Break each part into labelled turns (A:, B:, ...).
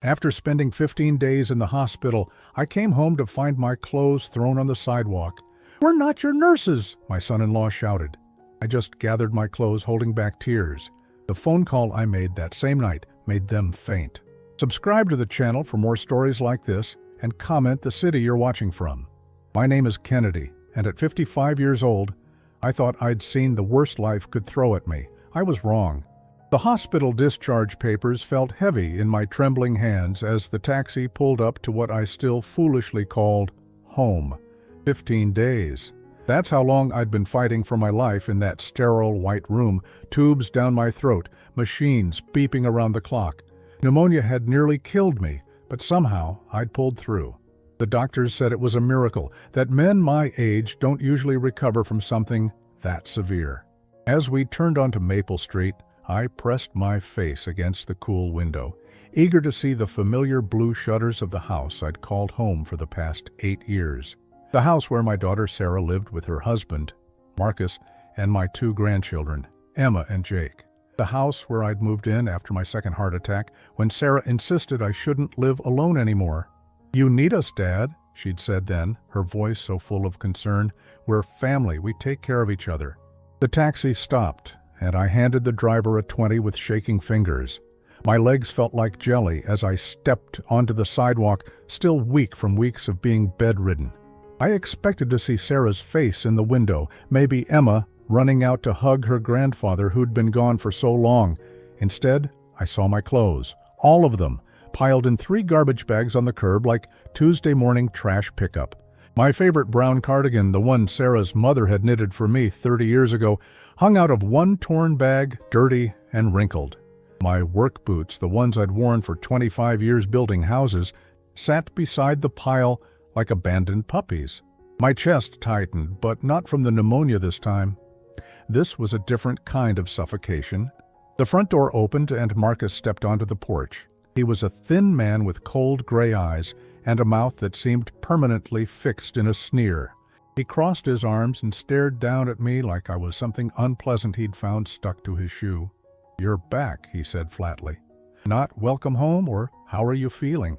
A: After spending 15 days in the hospital, I came home to find my clothes thrown on the sidewalk. "We're not your nurses," my son-in-law shouted. I just gathered my clothes, holding back tears. The phone call I made that same night made them faint. Subscribe to the channel for more stories like this, and comment the city you're watching from. My name is Kennedy, and at 55 years old, I thought I'd seen the worst life could throw at me. I was wrong. The hospital discharge papers felt heavy in my trembling hands as the taxi pulled up to what I still foolishly called home. 15 days. That's how long I'd been fighting for my life in that sterile white room, tubes down my throat, machines beeping around the clock. Pneumonia had nearly killed me, but somehow I'd pulled through. The doctors said it was a miracle, that men my age don't usually recover from something that severe. As we turned onto Maple Street, I pressed my face against the cool window, eager to see the familiar blue shutters of the house I'd called home for the past 8 years. The house where my daughter Sarah lived with her husband, Marcus, and my 2 grandchildren, Emma and Jake. The house where I'd moved in after my second heart attack when Sarah insisted I shouldn't live alone anymore. "You need us, Dad," she'd said then, her voice so full of concern. "We're family, we take care of each other." The taxi stopped, and I handed the driver a 20 with shaking fingers. My legs felt like jelly as I stepped onto the sidewalk, still weak from weeks of being bedridden. I expected to see Sarah's face in the window, maybe Emma running out to hug her grandfather who'd been gone for so long. Instead, I saw my clothes, all of them, piled in 3 garbage bags on the curb like Tuesday morning trash pickup. My favorite brown cardigan, the one Sarah's mother had knitted for me 30 years ago, hung out of one torn bag, dirty and wrinkled. My work boots, the ones I'd worn for 25 years building houses, sat beside the pile like abandoned puppies. My chest tightened, but not from the pneumonia this time. This was a different kind of suffocation. The front door opened and Marcus stepped onto the porch. He was a thin man with cold gray eyes and a mouth that seemed permanently fixed in a sneer. He crossed his arms and stared down at me like I was something unpleasant he'd found stuck to his shoe. "You're back," he said flatly. Not "welcome home" or "how are you feeling?"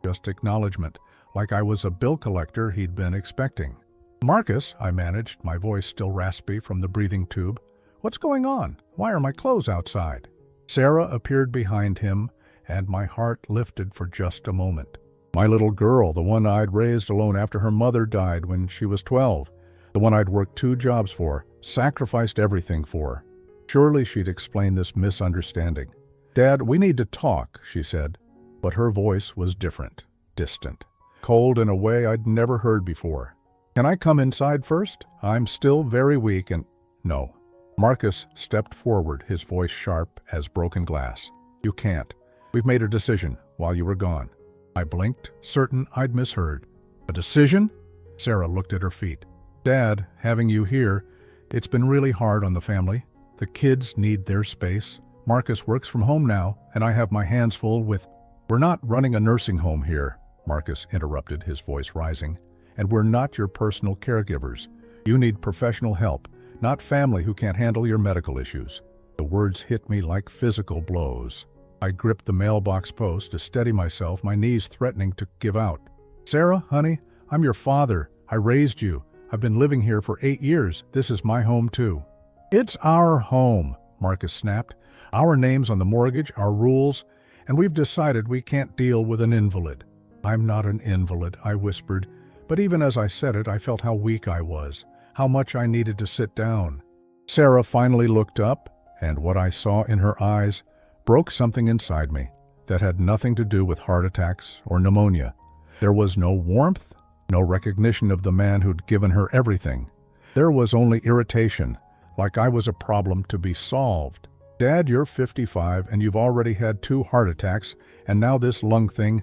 A: Just acknowledgement, like I was a bill collector he'd been expecting. "Marcus," I managed, my voice still raspy from the breathing tube. "What's going on? Why are my clothes outside?" Sarah appeared behind him, and my heart lifted for just a moment. My little girl, the one I'd raised alone after her mother died when she was 12, the one I'd worked 2 jobs for, sacrificed everything for. Surely she'd explain this misunderstanding. "Dad, we need to talk," she said, but her voice was different, distant, cold in a way I'd never heard before. "Can I come inside first? I'm still very weak and—" "No." Marcus stepped forward, his voice sharp as broken glass. "You can't. We've made a decision while you were gone." I blinked, certain I'd misheard. "A decision?" Sarah looked at her feet. "Dad, having you here, it's been really hard on the family. The kids need their space. Marcus works from home now, and I have my hands full with—" "We're not running a nursing home here," Marcus interrupted, his voice rising. "And we're not your personal caregivers. You need professional help, not family who can't handle your medical issues." The words hit me like physical blows. I gripped the mailbox post to steady myself, my knees threatening to give out. "Sarah, honey, I'm your father. I raised you. I've been living here for 8 years. This is my home too." "It's our home," Marcus snapped. "Our name's on the mortgage, our rules, and we've decided we can't deal with an invalid." "I'm not an invalid," I whispered, but even as I said it, I felt how weak I was, how much I needed to sit down. Sarah finally looked up, and what I saw in her eyes broke something inside me that had nothing to do with heart attacks or pneumonia. There was no warmth, no recognition of the man who'd given her everything. There was only irritation, like I was a problem to be solved. "Dad, you're 55 and you've already had 2 heart attacks, and now this lung thing.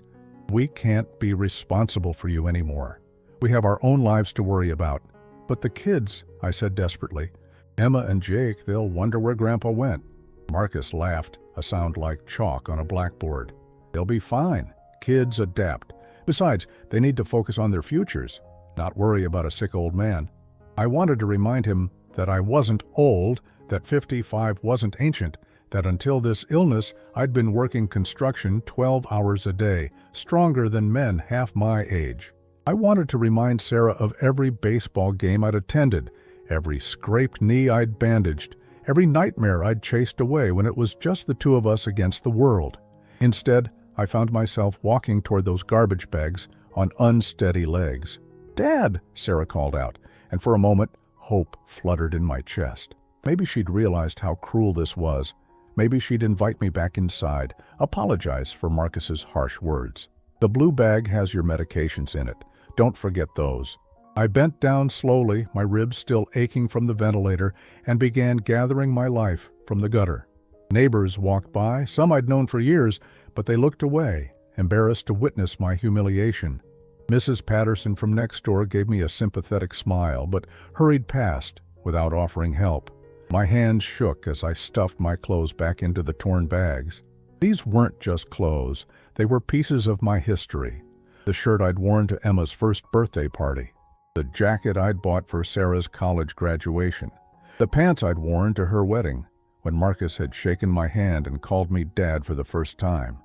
A: We can't be responsible for you anymore. We have our own lives to worry about." "But the kids," I said desperately. "Emma and Jake, they'll wonder where Grandpa went." Marcus laughed, a sound like chalk on a blackboard. "They'll be fine. Kids adapt. Besides, they need to focus on their futures, not worry about a sick old man." I wanted to remind him that I wasn't old, that 55 wasn't ancient, that until this illness, I'd been working construction 12 hours a day, stronger than men half my age. I wanted to remind Sarah of every baseball game I'd attended, every scraped knee I'd bandaged, every nightmare I'd chased away when it was just the two of us against the world. Instead, I found myself walking toward those garbage bags on unsteady legs. "Dad!" Sarah called out, and for a moment, hope fluttered in my chest. Maybe she'd realized how cruel this was. Maybe she'd invite me back inside, apologize for Marcus's harsh words. "The blue bag has your medications in it. Don't forget those." I bent down slowly, my ribs still aching from the ventilator, and began gathering my life from the gutter. Neighbors walked by, some I'd known for years, but they looked away, embarrassed to witness my humiliation. Mrs. Patterson from next door gave me a sympathetic smile, but hurried past without offering help. My hands shook as I stuffed my clothes back into the torn bags. These weren't just clothes, they were pieces of my history. The shirt I'd worn to Emma's first birthday party. The jacket I'd bought for Sarah's college graduation. The pants I'd worn to her wedding, when Marcus had shaken my hand and called me Dad for the first time.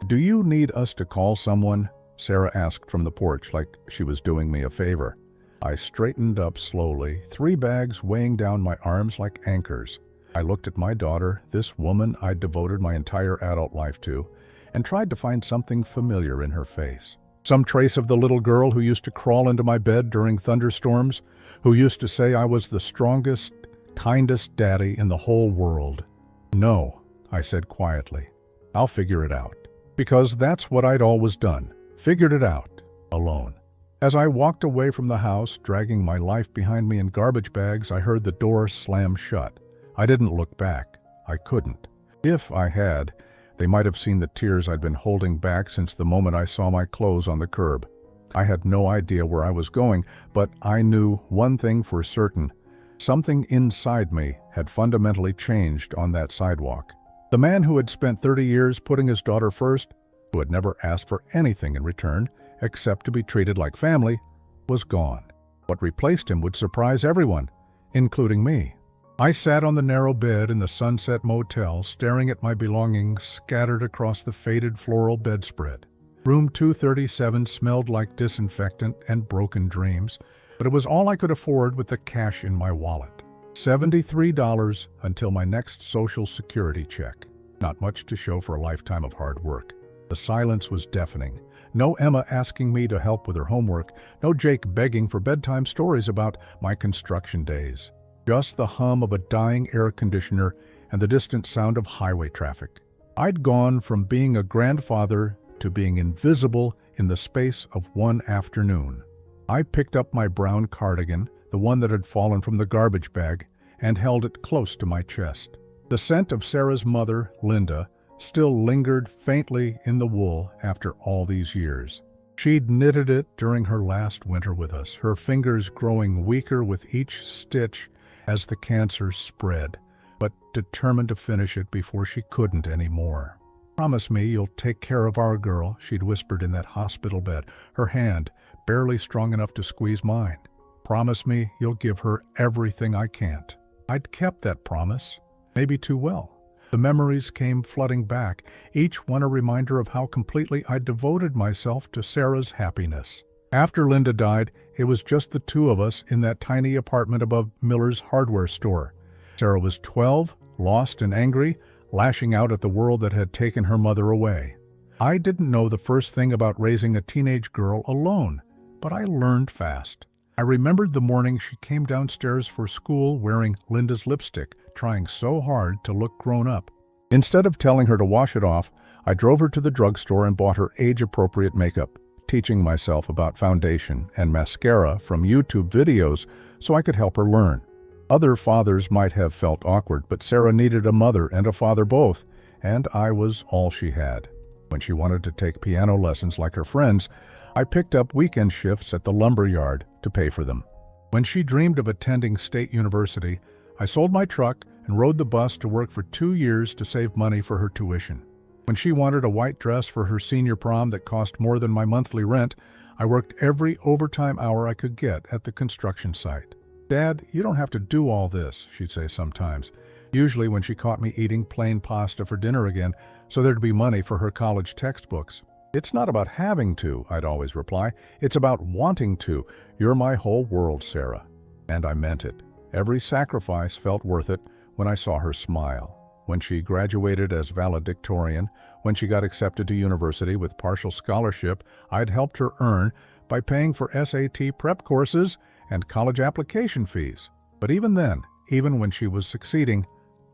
A: "Do you need us to call someone?" Sarah asked from the porch like she was doing me a favor. I straightened up slowly, 3 bags weighing down my arms like anchors. I looked at my daughter, this woman I'd devoted my entire adult life to, and tried to find something familiar in her face. Some trace of the little girl who used to crawl into my bed during thunderstorms, who used to say I was the strongest, kindest daddy in the whole world. "No," I said quietly. "I'll figure it out." Because that's what I'd always done. Figured it out. Alone. As I walked away from the house, dragging my life behind me in garbage bags, I heard the door slam shut. I didn't look back. I couldn't. If I had, they might have seen the tears I'd been holding back since the moment I saw my clothes on the curb. I had no idea where I was going, but I knew one thing for certain. Something inside me had fundamentally changed on that sidewalk. The man who had spent 30 years putting his daughter first, who had never asked for anything in return, except to be treated like family, was gone. What replaced him would surprise everyone, including me. I sat on the narrow bed in the Sunset Motel, staring at my belongings scattered across the faded floral bedspread. Room 237 smelled like disinfectant and broken dreams, but it was all I could afford with the cash in my wallet. $73 until my next Social Security check. Not much to show for a lifetime of hard work. The silence was deafening. No Emma asking me to help with her homework. No Jake begging for bedtime stories about my construction days. Just the hum of a dying air conditioner and the distant sound of highway traffic. I'd gone from being a grandfather to being invisible in the space of one afternoon. I picked up my brown cardigan, the one that had fallen from the garbage bag, and held it close to my chest. The scent of Sarah's mother, Linda, still lingered faintly in the wool after all these years. She'd knitted it during her last winter with us, her fingers growing weaker with each stitch as the cancer spread, but determined to finish it before she couldn't anymore. "Promise me you'll take care of our girl," she'd whispered in that hospital bed, her hand barely strong enough to squeeze mine. "Promise me you'll give her everything I can't." I'd kept that promise, maybe too well. The memories came flooding back, each one a reminder of how completely I'd devoted myself to Sarah's happiness. After Linda died, it was just the two of us in that tiny apartment above Miller's hardware store. Sarah was 12, lost and angry, lashing out at the world that had taken her mother away. I didn't know the first thing about raising a teenage girl alone, but I learned fast. I remembered the morning she came downstairs for school wearing Linda's lipstick, trying so hard to look grown up. Instead of telling her to wash it off, I drove her to the drugstore and bought her age-appropriate makeup, teaching myself about foundation and mascara from YouTube videos so I could help her learn. Other fathers might have felt awkward, but Sarah needed a mother and a father both, and I was all she had. When she wanted to take piano lessons like her friends, I picked up weekend shifts at the lumber yard to pay for them. When she dreamed of attending State University, I sold my truck and rode the bus to work for 2 years to save money for her tuition. When she wanted a white dress for her senior prom that cost more than my monthly rent, I worked every overtime hour I could get at the construction site. "Dad, you don't have to do all this," she'd say sometimes. usually when she caught me eating plain pasta for dinner again, so there'd be money for her college textbooks. "It's not about having to," I'd always reply. "It's about wanting to. You're my whole world, Sarah." And I meant it. Every sacrifice felt worth it when I saw her smile. When she graduated as valedictorian, when she got accepted to university with partial scholarship I'd helped her earn by paying for SAT prep courses and college application fees. But even then, even when she was succeeding,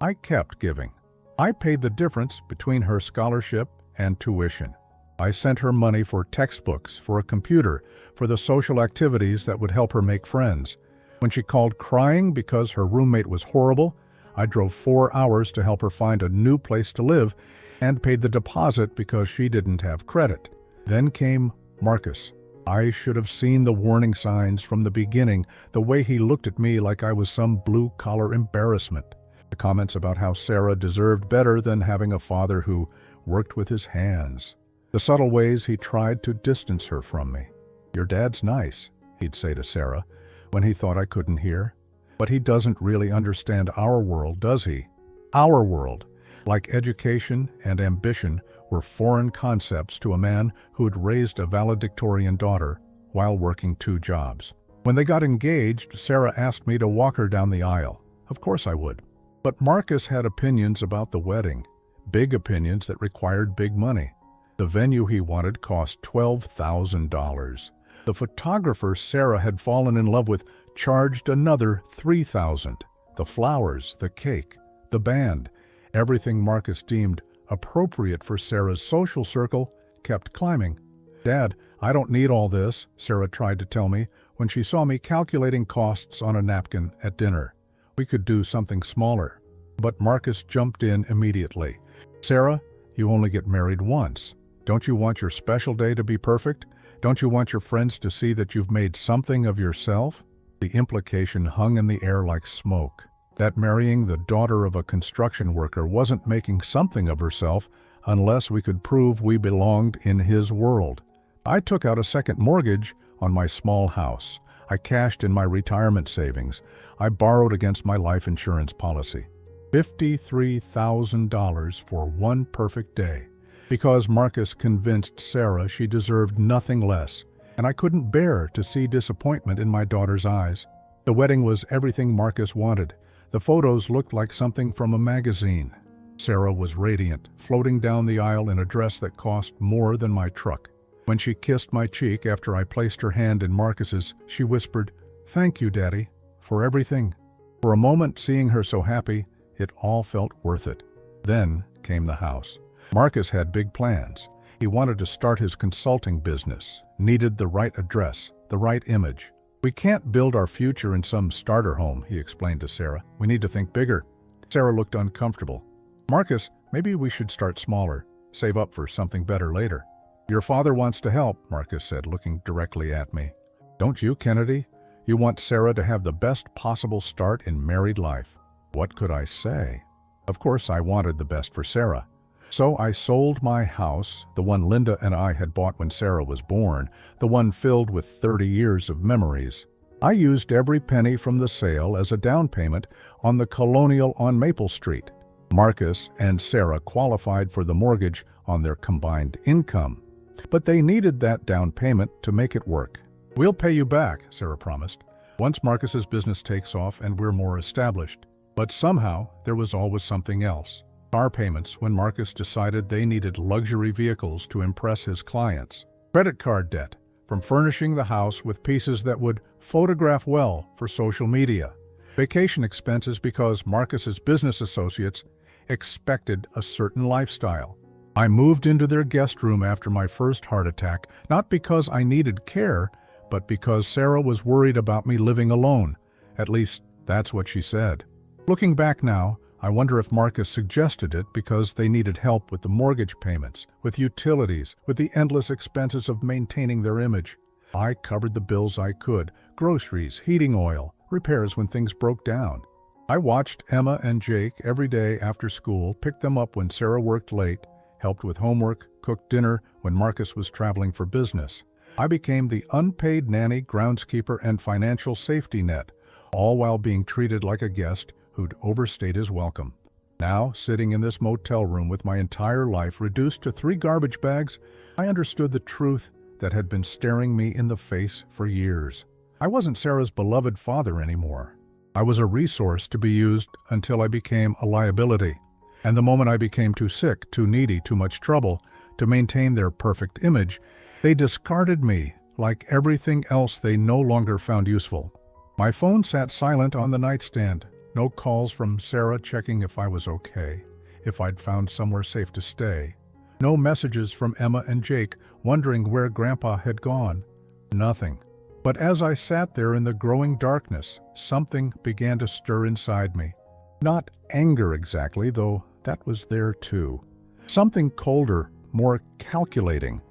A: I kept giving. I paid the difference between her scholarship and tuition. I sent her money for textbooks, for a computer, for the social activities that would help her make friends. When she called crying because her roommate was horrible, I drove 4 hours to help her find a new place to live and paid the deposit because she didn't have credit. Then came Marcus. I should have seen the warning signs from the beginning, the way he looked at me like I was some blue-collar embarrassment. The comments about how Sarah deserved better than having a father who worked with his hands. The subtle ways he tried to distance her from me. "Your dad's nice," he'd say to Sarah, when he thought I couldn't hear. "But he doesn't really understand our world, does he?" Our world, like education and ambition, were foreign concepts to a man who'd raised a valedictorian daughter while working 2 jobs. When they got engaged, Sarah asked me to walk her down the aisle. Of course I would. But Marcus had opinions about the wedding, big opinions that required big money. The venue he wanted cost $12,000. The photographer Sarah had fallen in love with charged another $3,000. The flowers, the cake, the band, everything Marcus deemed appropriate for Sarah's social circle kept climbing. "Dad, I don't need all this," Sarah tried to tell me when she saw me calculating costs on a napkin at dinner. "We could do something smaller." But Marcus jumped in immediately. "Sarah, you only get married once. Don't you want your special day to be perfect? Don't you want your friends to see that you've made something of yourself?" The implication hung in the air like smoke, that marrying the daughter of a construction worker wasn't making something of herself unless we could prove we belonged in his world. I took out a second mortgage on my small house. I cashed in my retirement savings. I borrowed against my life insurance policy. $53,000 for one perfect day. Because Marcus convinced Sarah she deserved nothing less, and I couldn't bear to see disappointment in my daughter's eyes. The wedding was everything Marcus wanted. The photos looked like something from a magazine. Sarah was radiant, floating down the aisle in a dress that cost more than my truck. When she kissed my cheek after I placed her hand in Marcus's, she whispered, "Thank you, Daddy, for everything." For a moment, seeing her so happy, it all felt worth it. Then came the house. Marcus had big plans. He wanted to start his consulting business, needed the right address, the right image. "We can't build our future in some starter home," he explained to Sarah. "We need to think bigger." Sarah looked uncomfortable. "Marcus, maybe we should start smaller, save up for something better later." "Your father wants to help," Marcus said, looking directly at me. "Don't you, Kennedy? You want Sarah to have the best possible start in married life." What could I say? Of course I wanted the best for Sarah. So I sold my house, the one Linda and I had bought when Sarah was born, the one filled with 30 years of memories. I used every penny from the sale as a down payment on the Colonial on Maple Street. Marcus and Sarah qualified for the mortgage on their combined income, but they needed that down payment to make it work. "We'll pay you back," Sarah promised, "once Marcus's business takes off and we're more established." But somehow there was always something else. Car payments when Marcus decided they needed luxury vehicles to impress his clients. Credit card debt from furnishing the house with pieces that would photograph well for social media. Vacation expenses because Marcus's business associates expected a certain lifestyle. I moved into their guest room after my first heart attack, not because I needed care, but because Sarah was worried about me living alone. At least, that's what she said. Looking back now, I wonder if Marcus suggested it because they needed help with the mortgage payments, with utilities, with the endless expenses of maintaining their image. I covered the bills I could, groceries, heating oil, repairs when things broke down. I watched Emma and Jake every day after school, picked them up when Sarah worked late, helped with homework, cooked dinner when Marcus was traveling for business. I became the unpaid nanny, groundskeeper, and financial safety net, all while being treated like a guest who'd overstayed his welcome. Now, sitting in this motel room with my entire life reduced to 3 garbage bags, I understood the truth that had been staring me in the face for years. I wasn't Sarah's beloved father anymore. I was a resource to be used until I became a liability. And the moment I became too sick, too needy, too much trouble to maintain their perfect image, they discarded me like everything else they no longer found useful. My phone sat silent on the nightstand. No calls from Sarah checking if I was okay, if I'd found somewhere safe to stay. No messages from Emma and Jake wondering where Grandpa had gone. Nothing. But as I sat there in the growing darkness, something began to stir inside me. Not anger exactly, though that was there too. Something colder, more calculating.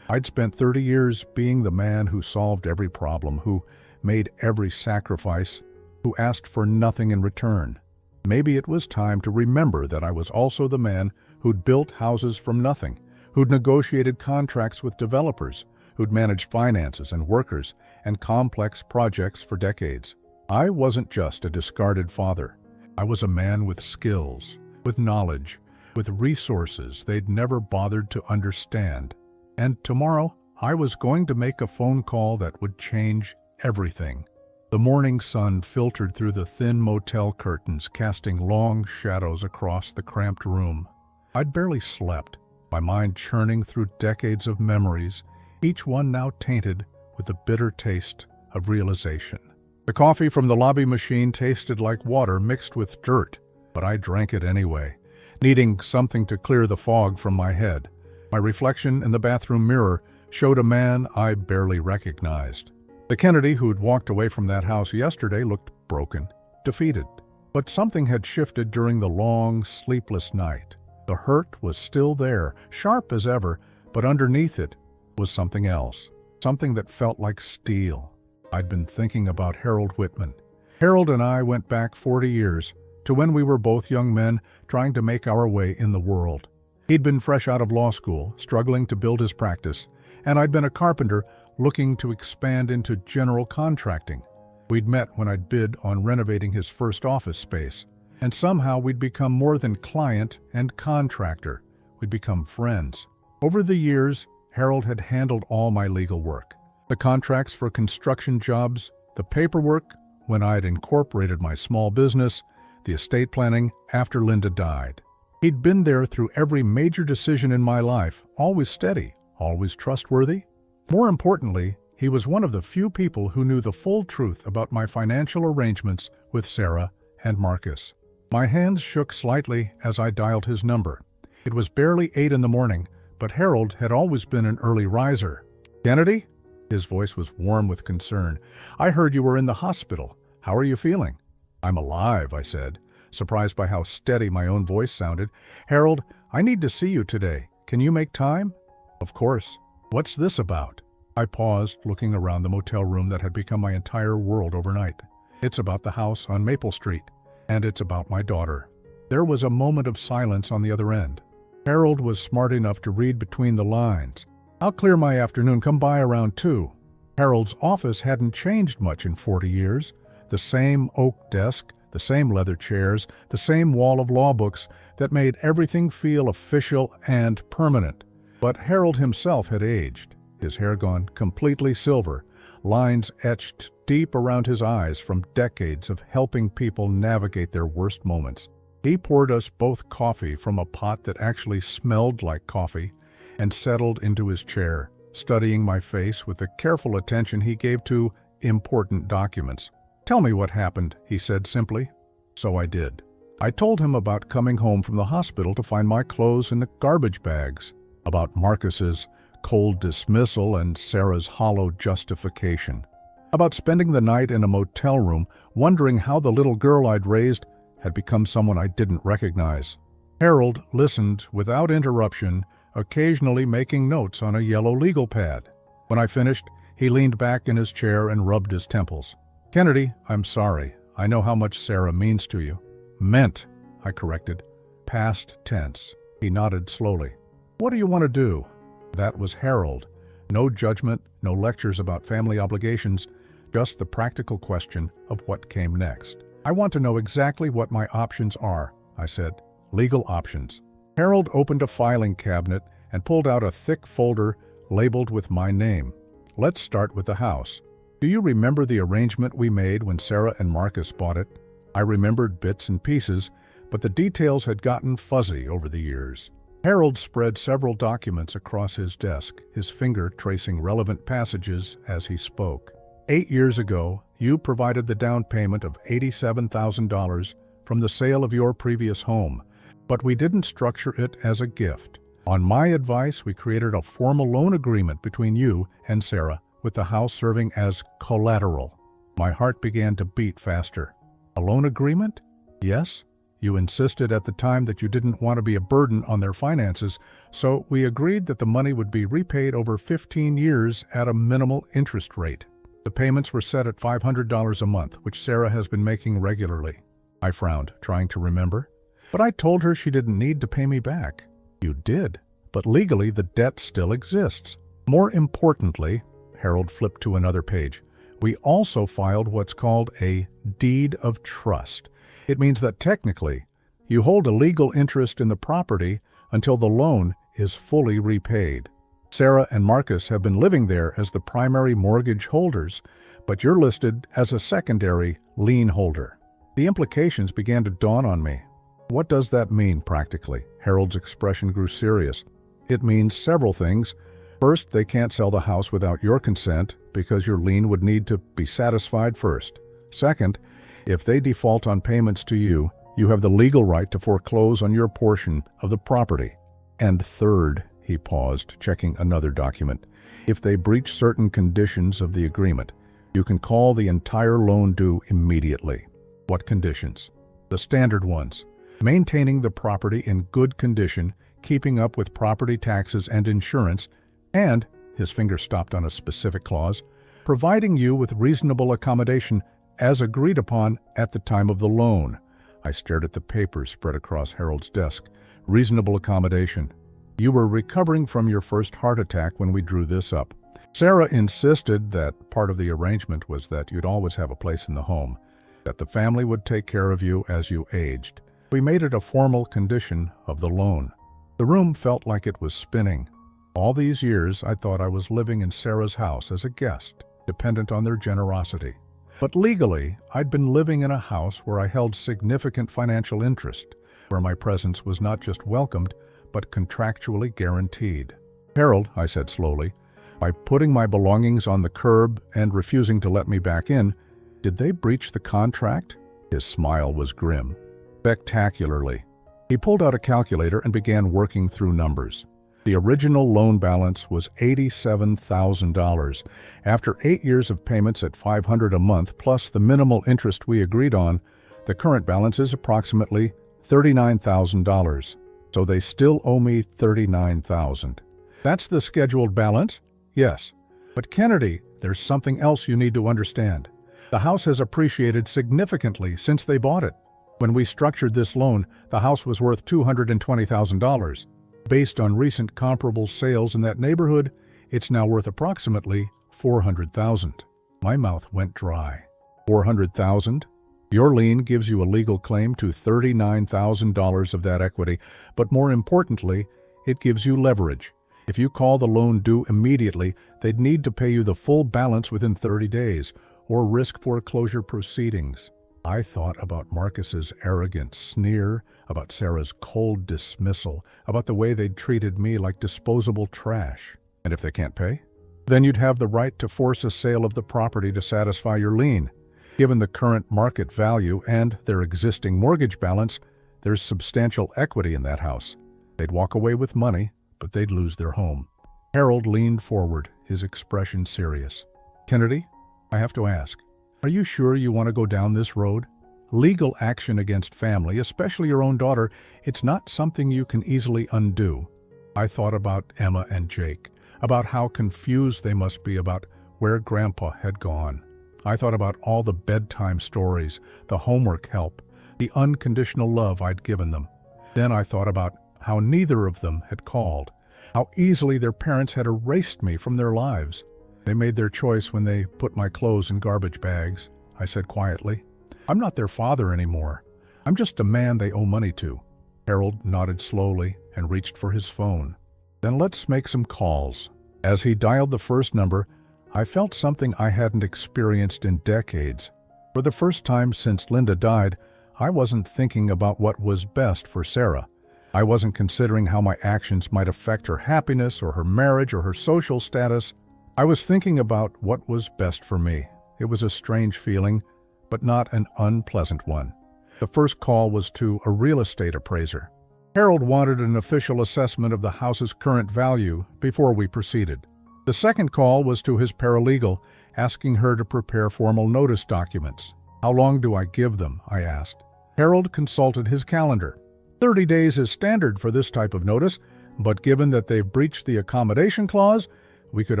A: I'd spent 30 years being the man who solved every problem, who made every sacrifice, who asked for nothing in return. Maybe it was time to remember that I was also the man who'd built houses from nothing, who'd negotiated contracts with developers, who'd managed finances and workers and complex projects for decades. I wasn't just a discarded father. I was a man with skills, with knowledge, with resources they'd never bothered to understand. And tomorrow, I was going to make a phone call that would change everything. The morning sun filtered through the thin motel curtains, casting long shadows across the cramped room. I'd barely slept, my mind churning through decades of memories, each one now tainted with the bitter taste of realization. The coffee from the lobby machine tasted like water mixed with dirt, but I drank it anyway, needing something to clear the fog from my head. My reflection in the bathroom mirror showed a man I barely recognized. The Kennedy who'd walked away from that house yesterday looked broken, defeated. But something had shifted during the long, sleepless night. The hurt was still there, sharp as ever, but underneath it was something else, something that felt like steel. I'd been thinking about Harold Whitman. Harold and I went back 40 years, to when we were both young men trying to make our way in the world. He'd been fresh out of law school, struggling to build his practice, and I'd been a carpenter looking to expand into general contracting. We'd met when I'd bid on renovating his first office space, and somehow we'd become more than client and contractor. We'd become friends. Over the years, Harold had handled all my legal work. The contracts for construction jobs, the paperwork when I'd incorporated my small business, the estate planning after Linda died. He'd been there through every major decision in my life, always steady, always trustworthy. More importantly, he was one of the few people who knew the full truth about my financial arrangements with Sarah and Marcus. My hands shook slightly as I dialed his number. It was barely 8 in the morning, but Harold had always been an early riser. "Kennedy?" His voice was warm with concern. "I heard you were in the hospital. How are you feeling?" "I'm alive," I said, surprised by how steady my own voice sounded. "Harold, I need to see you today. Can you make time?" "Of course. What's this about?" I paused, looking around the motel room that had become my entire world overnight. "It's about the house on Maple Street, and it's about my daughter." There was a moment of silence on the other end. Harold was smart enough to read between the lines. "I'll clear my afternoon. Come by around 2. Harold's office hadn't changed much in 40 years. The same oak desk, the same leather chairs, the same wall of law books that made everything feel official and permanent. But Harold himself had aged, his hair gone completely silver, lines etched deep around his eyes from decades of helping people navigate their worst moments. He poured us both coffee from a pot that actually smelled like coffee and settled into his chair, studying my face with the careful attention he gave to important documents. "Tell me what happened," he said simply. So I did. I told him about coming home from the hospital to find my clothes in the garbage bags, about Marcus's cold dismissal and Sarah's hollow justification, about spending the night in a motel room wondering how the little girl I'd raised had become someone I didn't recognize. Harold listened without interruption, occasionally making notes on a yellow legal pad. When I finished, he leaned back in his chair and rubbed his temples. "Kennedy, I'm sorry. I know how much Sarah means to you." "Meant," I corrected. "Past tense." He nodded slowly. "What do you want to do?" That was Harold. No judgment, no lectures about family obligations, just the practical question of what came next. I want to know exactly what my options are, I said. Legal options. Harold opened a filing cabinet and pulled out a thick folder labeled with my name. Let's start with the house. Do you remember the arrangement we made when Sarah and Marcus bought it? I remembered bits and pieces, but the details had gotten fuzzy over the years. Harold spread several documents across his desk, his finger tracing relevant passages as he spoke. 8 years ago, you provided the down payment of $87,000 from the sale of your previous home, but we didn't structure it as a gift. On my advice, we created a formal loan agreement between you and Sarah, with the house serving as collateral. My heart began to beat faster. A loan agreement? Yes. You insisted at the time that you didn't want to be a burden on their finances, so we agreed that the money would be repaid over 15 years at a minimal interest rate. The payments were set at $500 a month, which Sarah has been making regularly. I frowned, trying to remember. But I told her she didn't need to pay me back. You did, but legally the debt still exists. More importantly, Harold flipped to another page, we also filed what's called a deed of trust. It means that technically, you hold a legal interest in the property until the loan is fully repaid. Sarah and Marcus have been living there as the primary mortgage holders, but you're listed as a secondary lien holder. The implications began to dawn on me. What does that mean practically? Harold's expression grew serious. It means several things. First, they can't sell the house without your consent because your lien would need to be satisfied first. Second, if they default on payments to you, you have the legal right to foreclose on your portion of the property. And third, he paused, checking another document, if they breach certain conditions of the agreement, you can call the entire loan due immediately. What conditions? The standard ones. Maintaining the property in good condition, keeping up with property taxes and insurance, and, his finger stopped on a specific clause, providing you with reasonable accommodation as agreed upon at the time of the loan. I stared at the papers spread across Harold's desk. Reasonable accommodation. You were recovering from your first heart attack when we drew this up. Sarah insisted that part of the arrangement was that you'd always have a place in the home, that the family would take care of you as you aged. We made it a formal condition of the loan. The room felt like it was spinning. All these years, I thought I was living in Sarah's house as a guest, dependent on their generosity. But legally, I'd been living in a house where I held significant financial interest, where my presence was not just welcomed, but contractually guaranteed. Harold, I said slowly, by putting my belongings on the curb and refusing to let me back in, did they breach the contract? His smile was grim. Spectacularly. He pulled out a calculator and began working through numbers. The original loan balance was $87,000. After 8 years of payments at $500 a month plus the minimal interest we agreed on, the current balance is approximately $39,000. So they still owe me $39,000. That's the scheduled balance? Yes. But Kennedy, there's something else you need to understand. The house has appreciated significantly since they bought it. When we structured this loan, the house was worth $220,000. Based on recent comparable sales in that neighborhood, it's now worth approximately $400,000. My mouth went dry. $400,000? Your lien gives you a legal claim to $39,000 of that equity, but more importantly, it gives you leverage. If you call the loan due immediately, they'd need to pay you the full balance within 30 days, or risk foreclosure proceedings. I thought about Marcus's arrogant sneer, about Sarah's cold dismissal, about the way they'd treated me like disposable trash. And if they can't pay? Then you'd have the right to force a sale of the property to satisfy your lien. Given the current market value and their existing mortgage balance, there's substantial equity in that house. They'd walk away with money, but they'd lose their home. Harold leaned forward, his expression serious. Kennedy, I have to ask, are you sure you want to go down this road? Legal action against family, especially your own daughter, it's not something you can easily undo. I thought about Emma and Jake, about how confused they must be about where Grandpa had gone. I thought about all the bedtime stories, the homework help, the unconditional love I'd given them. Then I thought about how neither of them had called, how easily their parents had erased me from their lives. They made their choice when they put my clothes in garbage bags, I said quietly. I'm not their father anymore. I'm just a man they owe money to. Harold nodded slowly and reached for his phone. Then let's make some calls. As he dialed the first number, I felt something I hadn't experienced in decades. For the first time since Linda died, I wasn't thinking about what was best for Sarah. I wasn't considering how my actions might affect her happiness or her marriage or her social status. I was thinking about what was best for me. It was a strange feeling, but not an unpleasant one. The first call was to a real estate appraiser. Harold wanted an official assessment of the house's current value before we proceeded. The second call was to his paralegal, asking her to prepare formal notice documents. How long do I give them? I asked. Harold consulted his calendar. 30 days is standard for this type of notice, but given that they've breached the accommodation clause, we could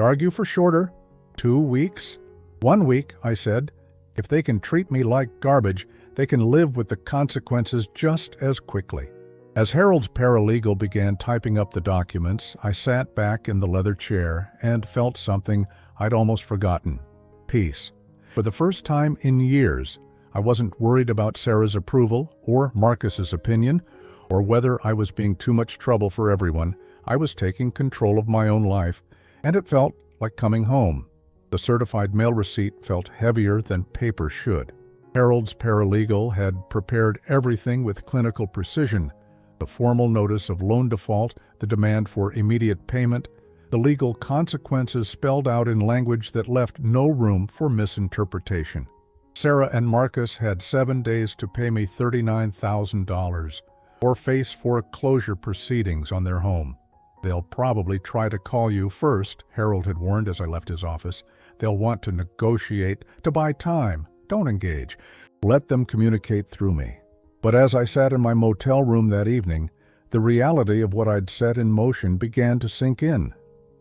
A: argue for shorter. 2 weeks? 1 week, I said. If they can treat me like garbage, they can live with the consequences just as quickly. As Harold's paralegal began typing up the documents, I sat back in the leather chair and felt something I'd almost forgotten. Peace. For the first time in years, I wasn't worried about Sarah's approval or Marcus's opinion, or whether I was being too much trouble for everyone. I was taking control of my own life, and it felt like coming home. The certified mail receipt felt heavier than paper should. Harold's paralegal had prepared everything with clinical precision. The formal notice of loan default, the demand for immediate payment, the legal consequences spelled out in language that left no room for misinterpretation. Sarah and Marcus had 7 days to pay me $39,000 or face foreclosure proceedings on their home. They'll probably try to call you first, Harold had warned as I left his office. They'll want to negotiate, to buy time. Don't engage. Let them communicate through me. But as I sat in my motel room that evening, the reality of what I'd set in motion began to sink in.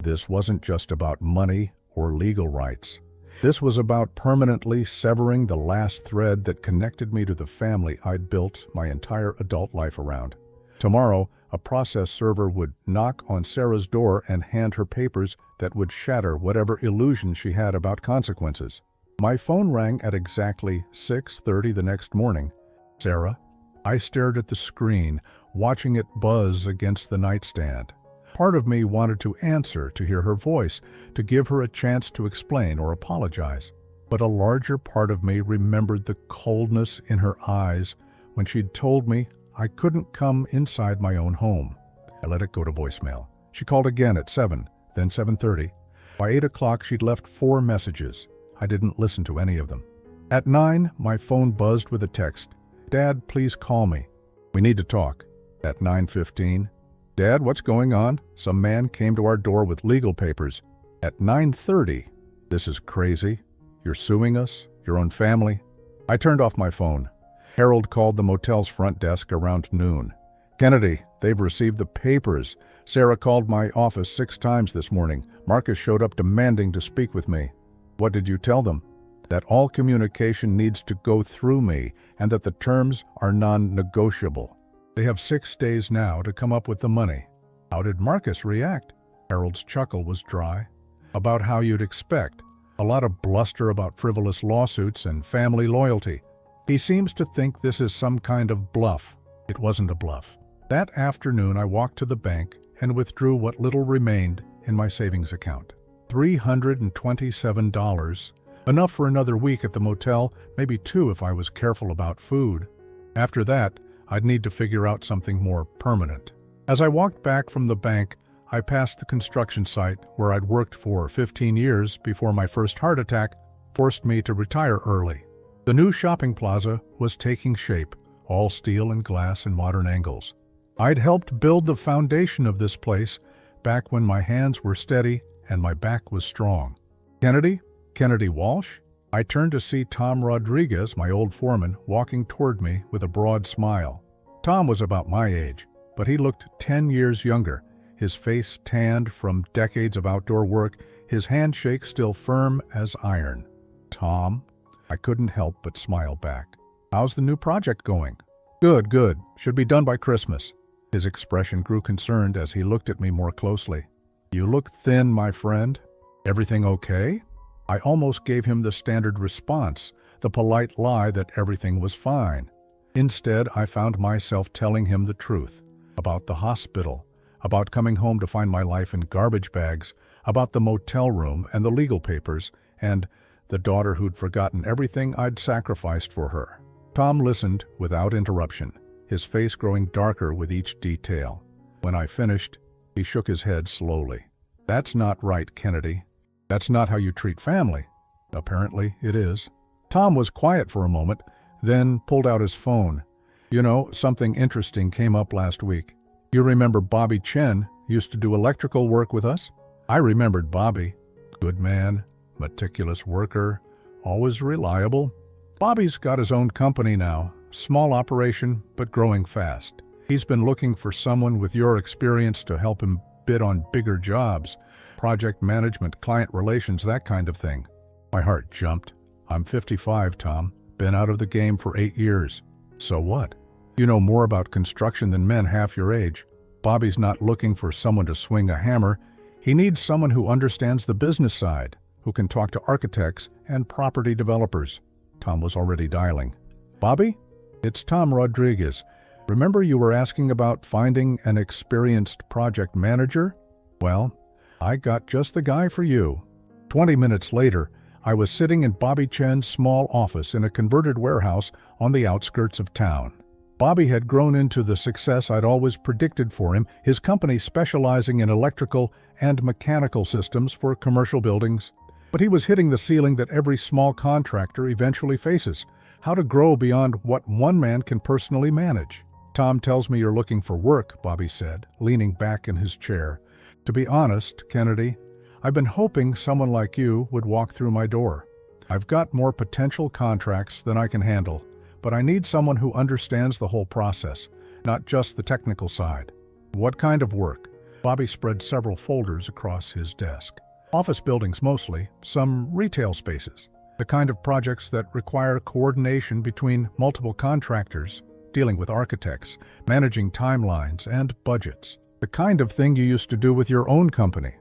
A: This wasn't just about money or legal rights. This was about permanently severing the last thread that connected me to the family I'd built my entire adult life around. Tomorrow, a process server would knock on Sarah's door and hand her papers that would shatter whatever illusion she had about consequences. My phone rang at exactly 6:30 the next morning. Sarah? I stared at the screen, watching it buzz against the nightstand. Part of me wanted to answer, to hear her voice, to give her a chance to explain or apologize. But a larger part of me remembered the coldness in her eyes when she'd told me I couldn't come inside my own home. I let it go to voicemail. She called again at 7, then 7:30. By 8 o'clock, she'd left 4 messages. I didn't listen to any of them. At 9, my phone buzzed with a text. Dad, please call me. We need to talk. At 9:15, Dad, what's going on? Some man came to our door with legal papers. At 9:30, this is crazy. You're suing us, your own family. I turned off my phone. Harold called the motel's front desk around noon. Kennedy, they've received the papers. Sarah called my office 6 times this morning. Marcus showed up demanding to speak with me. What did you tell them? That all communication needs to go through me and that the terms are non-negotiable. They have 6 days now to come up with the money. How did Marcus react? Harold's chuckle was dry. About how you'd expect. A lot of bluster about frivolous lawsuits and family loyalty. He seems to think this is some kind of bluff. It wasn't a bluff. That afternoon, I walked to the bank and withdrew what little remained in my savings account. $327, enough for another week at the motel, maybe 2 if I was careful about food. After that, I'd need to figure out something more permanent. As I walked back from the bank, I passed the construction site where I'd worked for 15 years before my first heart attack forced me to retire early. The new shopping plaza was taking shape, all steel and glass and modern angles. I'd helped build the foundation of this place back when my hands were steady and my back was strong. Kennedy? Kennedy Walsh? I turned to see Tom Rodriguez, my old foreman, walking toward me with a broad smile. Tom was about my age, but he looked 10 years younger, his face tanned from decades of outdoor work, his handshake still firm as iron. Tom? I couldn't help but smile back. How's the new project going? Good, good. Should be done by Christmas. His expression grew concerned as he looked at me more closely. You look thin, my friend. Everything okay? I almost gave him the standard response, the polite lie that everything was fine. Instead, I found myself telling him the truth about the hospital, about coming home to find my life in garbage bags, about the motel room and the legal papers, and the daughter who'd forgotten everything I'd sacrificed for her. Tom listened without interruption, his face growing darker with each detail. When I finished, he shook his head slowly. "That's not right, Kennedy. That's not how you treat family." "Apparently, it is." Tom was quiet for a moment, then pulled out his phone. "You know, something interesting came up last week. You remember Bobby Chen used to do electrical work with us?" I remembered Bobby. Good man, meticulous worker, always reliable. Bobby's got his own company now, small operation, but growing fast. He's been looking for someone with your experience to help him bid on bigger jobs, project management, client relations, that kind of thing. My heart jumped. I'm 55, Tom. Been out of the game for 8 years. So what? You know more about construction than men half your age. Bobby's not looking for someone to swing a hammer. He needs someone who understands the business side, who can talk to architects and property developers. Tom was already dialing. "Bobby? It's Tom Rodriguez. Remember you were asking about finding an experienced project manager? Well, I got just the guy for you." 20 minutes later, I was sitting in Bobby Chen's small office in a converted warehouse on the outskirts of town. Bobby had grown into the success I'd always predicted for him, his company specializing in electrical and mechanical systems for commercial buildings. But he was hitting the ceiling that every small contractor eventually faces: how to grow beyond what one man can personally manage. "Tom tells me you're looking for work," Bobby said, leaning back in his chair. "To be honest, Kennedy, I've been hoping someone like you would walk through my door. I've got more potential contracts than I can handle, but I need someone who understands the whole process, not just the technical side." "What kind of work?" Bobby spread several folders across his desk. "Office buildings mostly, some retail spaces. The kind of projects that require coordination between multiple contractors, dealing with architects, managing timelines and budgets. The kind of thing you used to do with your own company."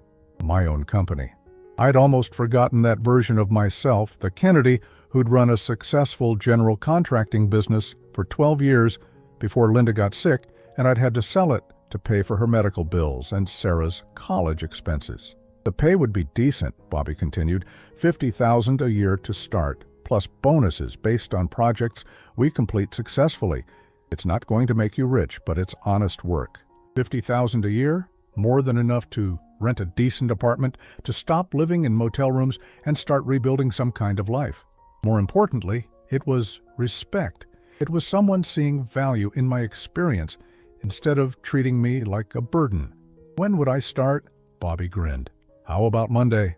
A: My own company. I'd almost forgotten that version of myself, the Kennedy who'd run a successful general contracting business for 12 years before Linda got sick and I'd had to sell it to pay for her medical bills and Sarah's college expenses. "The pay would be decent," Bobby continued, $50,000 a year to start, plus bonuses based on projects we complete successfully. It's not going to make you rich, but it's honest work. $50,000 a year? More than enough to rent a decent apartment, to stop living in motel rooms and start rebuilding some kind of life. More importantly, it was respect. It was someone seeing value in my experience instead of treating me like a burden. "When would I start?" Bobby grinned. "How about Monday?"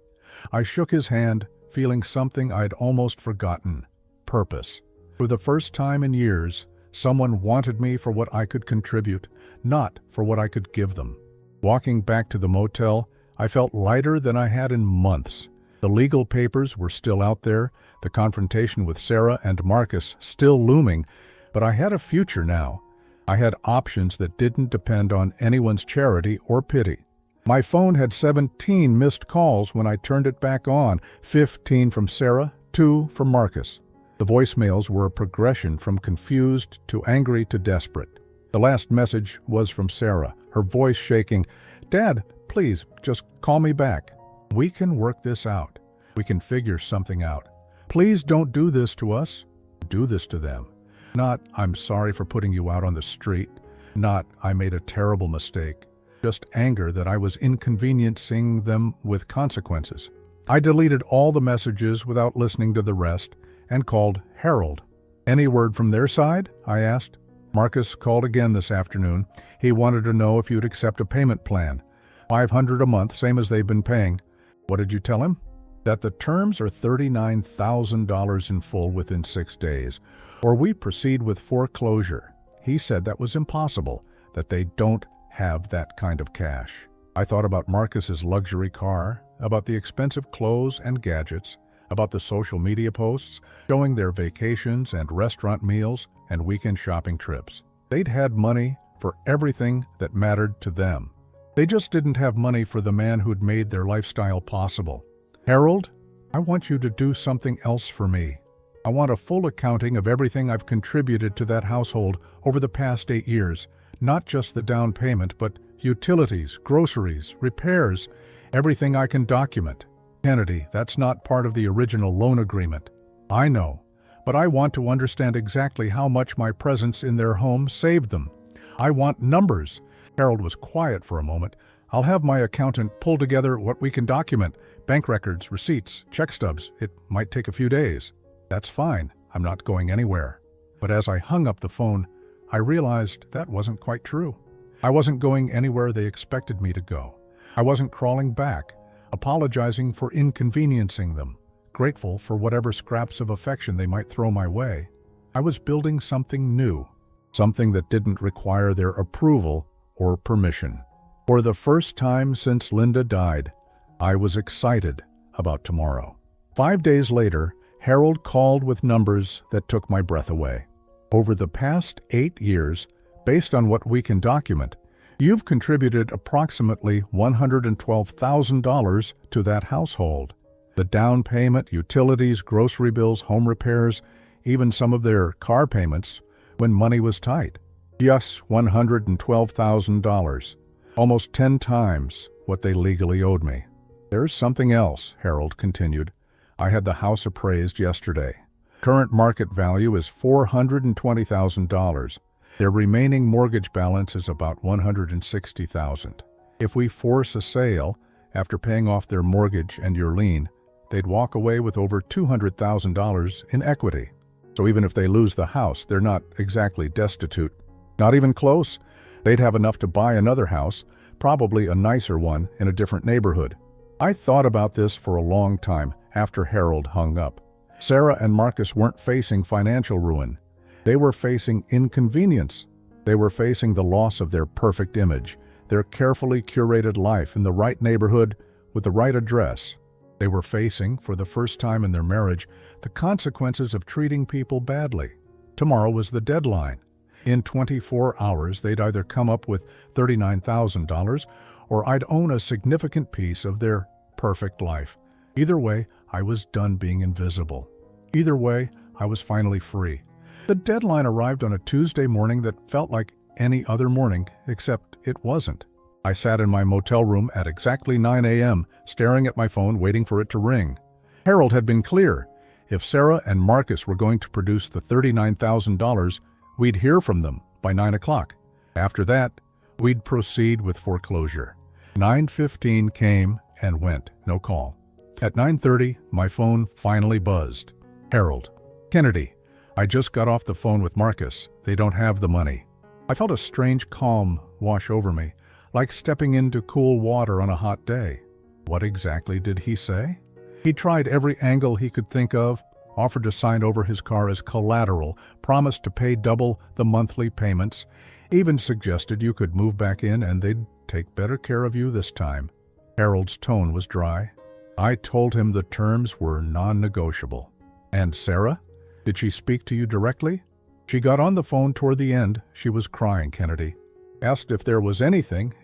A: I shook his hand, feeling something I'd almost forgotten: purpose. For the first time in years, someone wanted me for what I could contribute, not for what I could give them. Walking back to the motel, I felt lighter than I had in months. The legal papers were still out there, the confrontation with Sarah and Marcus still looming, but I had a future now. I had options that didn't depend on anyone's charity or pity. My phone had 17 missed calls when I turned it back on, 15 from Sarah, 2 from Marcus. The voicemails were a progression from confused to angry to desperate. The last message was from Sarah, her voice shaking. "Dad, please, just call me back. We can work this out. We can figure something out. Please don't do this to us. Do this to them. Not, I'm sorry for putting you out on the street. Not, I made a terrible mistake. Just anger that I was inconveniencing them with consequences." I deleted all the messages without listening to the rest and called Harold. "Any word from their side?" I asked. "Marcus called again this afternoon. He wanted to know if you'd accept a payment plan. $500 a month, same as they've been paying." "What did you tell him?" "That the terms are $39,000 in full within 6 days, or we proceed with foreclosure." He said that was impossible, that they don't have that kind of cash. I thought about Marcus's luxury car, about the expensive clothes and gadgets, about the social media posts showing their vacations and restaurant meals and weekend shopping trips. They'd had money for everything that mattered to them. They just didn't have money for the man who'd made their lifestyle possible. "Harold, I want you to do something else for me." I want a full accounting of everything I've contributed to that household over the past 8 years, not just the down payment, but utilities, groceries, repairs, everything I can document. Kennedy, that's not part of the original loan agreement. I know, but I want to understand exactly how much my presence in their home saved them. I want numbers. Harold was quiet for a moment. I'll have my accountant pull together what we can document. Bank records, receipts, check stubs. It might take a few days. That's fine. I'm not going anywhere. But as I hung up the phone, I realized that wasn't quite true. I wasn't going anywhere they expected me to go. I wasn't crawling back, apologizing for inconveniencing them, grateful for whatever scraps of affection they might throw my way. I was building something new, something that didn't require their approval or permission. For the first time since Linda died, I was excited about tomorrow. 5 days later, Harold called with numbers that took my breath away. Over the past 8 years, based on what we can document, you've contributed approximately $112,000 to that household. The down payment, utilities, grocery bills, home repairs, even some of their car payments when money was tight. Yes, $112,000, almost 10 times what they legally owed me. There's something else, Harold continued. I had the house appraised yesterday. Current market value is $420,000. Their remaining mortgage balance is about $160,000. If we force a sale, after paying off their mortgage and your lien, they'd walk away with over $200,000 in equity. So even if they lose the house, they're not exactly destitute. Not even close. They'd have enough to buy another house, probably a nicer one in a different neighborhood. I thought about this for a long time after Harold hung up. Sarah and Marcus weren't facing financial ruin. They were facing inconvenience. They were facing the loss of their perfect image, their carefully curated life in the right neighborhood with the right address. They were facing, for the first time in their marriage, the consequences of treating people badly. Tomorrow was the deadline. In 24 hours, they'd either come up with $39,000 or I'd own a significant piece of their perfect life. Either way, I was done being invisible. Either way, I was finally free. The deadline arrived on a Tuesday morning that felt like any other morning, except it wasn't. I sat in my motel room at exactly 9 a.m., staring at my phone, waiting for it to ring. Harold had been clear. If Sarah and Marcus were going to produce the $39,000, we'd hear from them by 9 o'clock. After that, we'd proceed with foreclosure. 9:15 came and went, no call. At 9:30, my phone finally buzzed. Harold. Kennedy. I just got off the phone with Marcus. They don't have the money. I felt a strange calm wash over me, like stepping into cool water on a hot day. What exactly did he say? He tried every angle he could think of, offered to sign over his car as collateral, promised to pay double the monthly payments, even suggested you could move back in and they'd take better care of you this time. Harold's tone was dry. I told him the terms were non-negotiable. And Sarah? Did she speak to you directly? She got on the phone toward the end. She was crying, Kennedy. Asked if there was anything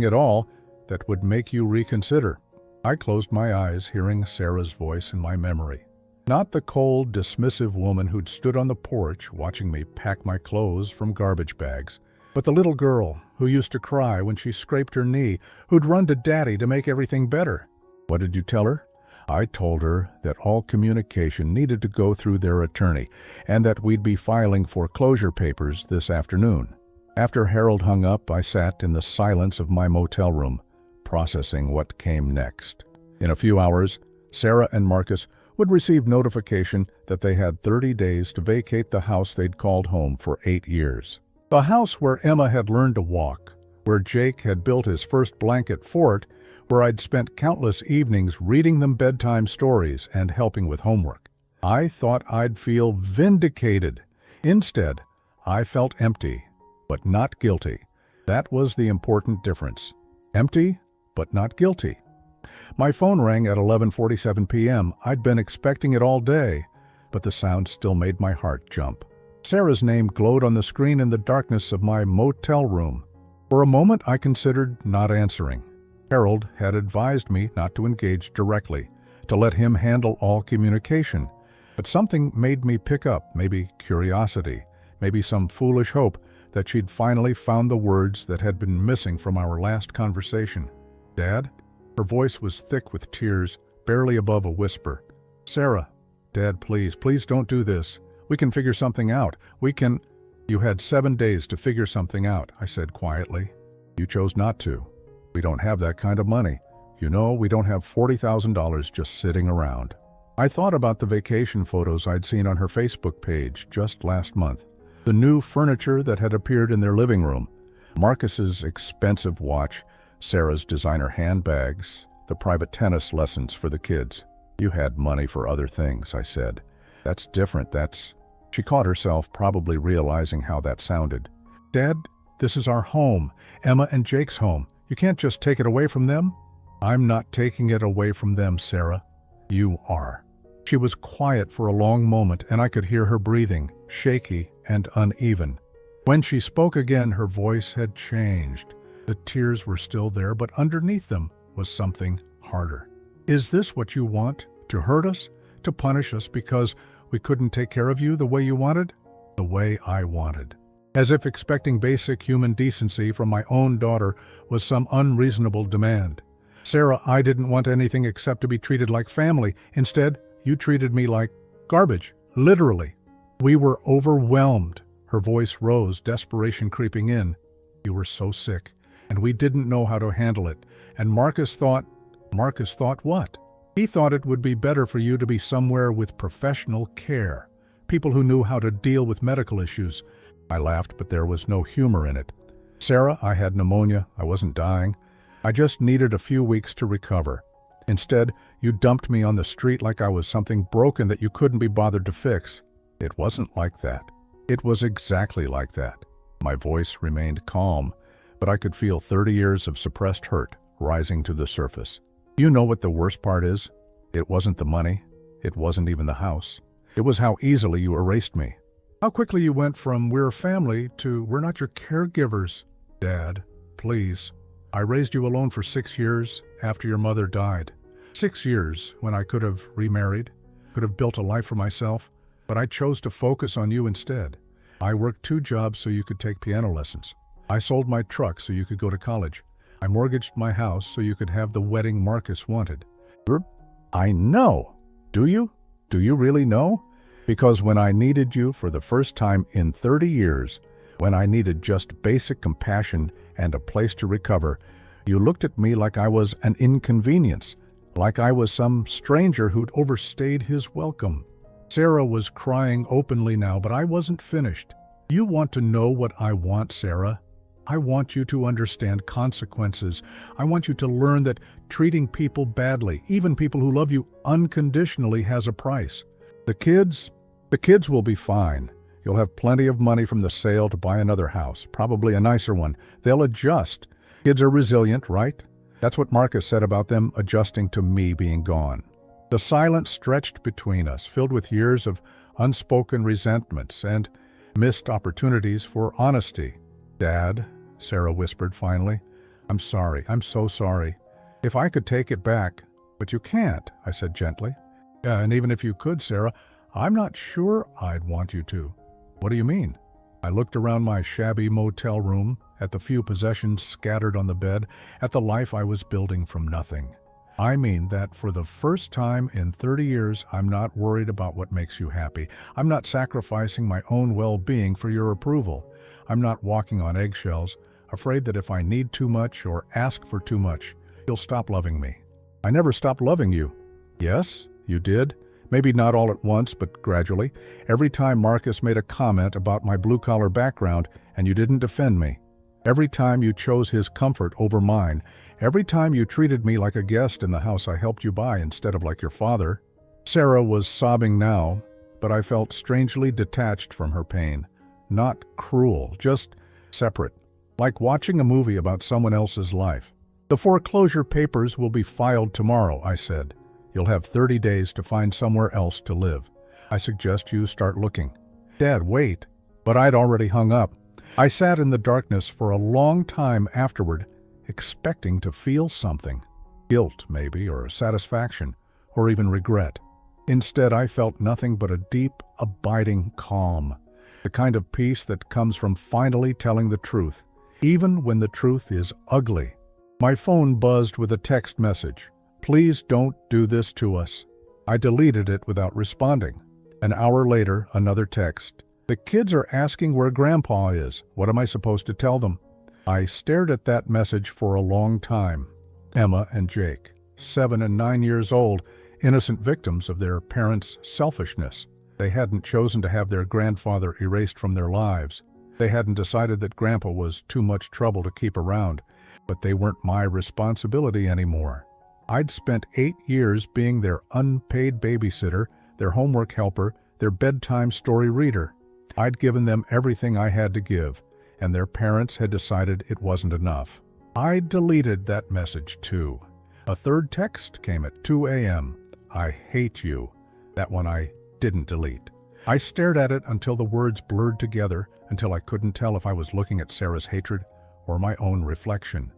A: at all, that would make you reconsider. I closed my eyes, hearing Sarah's voice in my memory. Not the cold, dismissive woman who'd stood on the porch watching me pack my clothes from garbage bags, but the little girl who used to cry when she scraped her knee, who'd run to Daddy to make everything better. What did you tell her? I told her that all communication needed to go through their attorney and that we'd be filing foreclosure papers this afternoon. After Harold hung up, I sat in the silence of my motel room, processing what came next. In a few hours, Sarah and Marcus would receive notification that they had 30 days to vacate the house they'd called home for 8 years. The house where Emma had learned to walk, where Jake had built his first blanket fort, where I'd spent countless evenings reading them bedtime stories and helping with homework. I thought I'd feel vindicated. Instead, I felt empty, but not guilty. That was the important difference. Empty, but not guilty. My phone rang at 11:47 p.m. I'd been expecting it all day, but the sound still made my heart jump. Sarah's name glowed on the screen in the darkness of my motel room. For a moment, I considered not answering. Harold had advised me not to engage directly, to let him handle all communication. But something made me pick up, maybe curiosity, maybe some foolish hope that she'd finally found the words that had been missing from our last conversation. "Dad?" Her voice was thick with tears, barely above a whisper. "Sarah." "Dad, please, please don't do this. We can figure something out. We can—" "You had 7 days to figure something out," I said quietly. "You chose not to. We don't have that kind of money. You know, we don't have $40,000 just sitting around." I thought about the vacation photos I'd seen on her Facebook page just last month. The new furniture that had appeared in their living room, Marcus's expensive watch, Sarah's designer handbags, the private tennis lessons for the kids. "You had money for other things," I said. "That's different, that's—" She caught herself, probably realizing how that sounded. "Dad, this is our home, Emma and Jake's home. You can't just take it away from them." "I'm not taking it away from them, Sarah. You are." She was quiet for a long moment, and I could hear her breathing, shaky and uneven. When she spoke again, her voice had changed. The tears were still there, but underneath them was something harder. "Is this what you want? To hurt us? To punish us because we couldn't take care of you the way you wanted?" "The way I wanted." As if expecting basic human decency from my own daughter was some unreasonable demand. "Sarah, I didn't want anything except to be treated like family. Instead, you treated me like garbage, literally." We were overwhelmed. Her voice rose, desperation creeping in. "You were so sick, and we didn't know how to handle it. And Marcus thought what? He thought it would be better for you to be somewhere with professional care, people who knew how to deal with medical issues." I laughed, but there was no humor in it. "Sarah, I had pneumonia. I wasn't dying. I just needed a few weeks to recover. Instead, you dumped me on the street like I was something broken that you couldn't be bothered to fix." "It wasn't like that." "It was exactly like that." My voice remained calm, but I could feel 30 years of suppressed hurt rising to the surface. "You know what the worst part is? It wasn't the money. It wasn't even the house. It was how easily you erased me. How quickly you went from 'we're a family' to 'we're not your caregivers.' Dad, please. I raised you alone for 6 years after your mother died. 6 years when I could have remarried, could have built a life for myself, but I chose to focus on you instead. I worked 2 jobs so you could take piano lessons. I sold my truck so you could go to college. I mortgaged my house so you could have the wedding Marcus wanted." "I know. Do you? Do you really know? Because when I needed you for the first time in 30 years, when I needed just basic compassion and a place to recover, you looked at me like I was an inconvenience, like I was some stranger who'd overstayed his welcome." Sarah was crying openly now, but I wasn't finished. "You want to know what I want, Sarah? I want you to understand consequences. I want you to learn that treating people badly, even people who love you unconditionally, has a price. The kids will be fine. You'll have plenty of money from the sale to buy another house, probably a nicer one. They'll adjust. Kids are resilient, right? That's what Marcus said about them adjusting to me being gone." The silence stretched between us, filled with years of unspoken resentments and missed opportunities for honesty. "Dad," Sarah whispered finally, "I'm sorry. I'm so sorry. If I could take it back—" "But you can't," I said gently. "Yeah, and even if you could, Sarah, I'm not sure I'd want you to." "What do you mean?" I looked around my shabby motel room, at the few possessions scattered on the bed, at the life I was building from nothing. "I mean that for the first time in 30 years, I'm not worried about what makes you happy. I'm not sacrificing my own well-being for your approval. I'm not walking on eggshells, afraid that if I need too much or ask for too much, you'll stop loving me." "I never stopped loving you." "Yes, you did. Maybe not all at once, but gradually. Every time Marcus made a comment about my blue-collar background and you didn't defend me. Every time you chose his comfort over mine. Every time you treated me like a guest in the house I helped you buy instead of like your father." Sarah was sobbing now, but I felt strangely detached from her pain. Not cruel, just separate. Like watching a movie about someone else's life. "The foreclosure papers will be filed tomorrow," I said. "You'll have 30 days to find somewhere else to live. I suggest you start looking." "Dad, wait." But I'd already hung up. I sat in the darkness for a long time afterward, expecting to feel something. Guilt, maybe, or satisfaction, or even regret. Instead, I felt nothing but a deep, abiding calm, the kind of peace that comes from finally telling the truth, even when the truth is ugly. My phone buzzed with a text message. "Please don't do this to us." I deleted it without responding. An hour later, another text. "The kids are asking where Grandpa is. What am I supposed to tell them?" I stared at that message for a long time. Emma and Jake, 7 and 9 years old, innocent victims of their parents' selfishness. They hadn't chosen to have their grandfather erased from their lives. They hadn't decided that Grandpa was too much trouble to keep around, but they weren't my responsibility anymore. I'd spent 8 years being their unpaid babysitter, their homework helper, their bedtime story reader. I'd given them everything I had to give, and their parents had decided it wasn't enough. I deleted that message too. A third text came at 2 a.m. "I hate you." That one I didn't delete. I stared at it until the words blurred together, until I couldn't tell if I was looking at Sarah's hatred or my own reflection.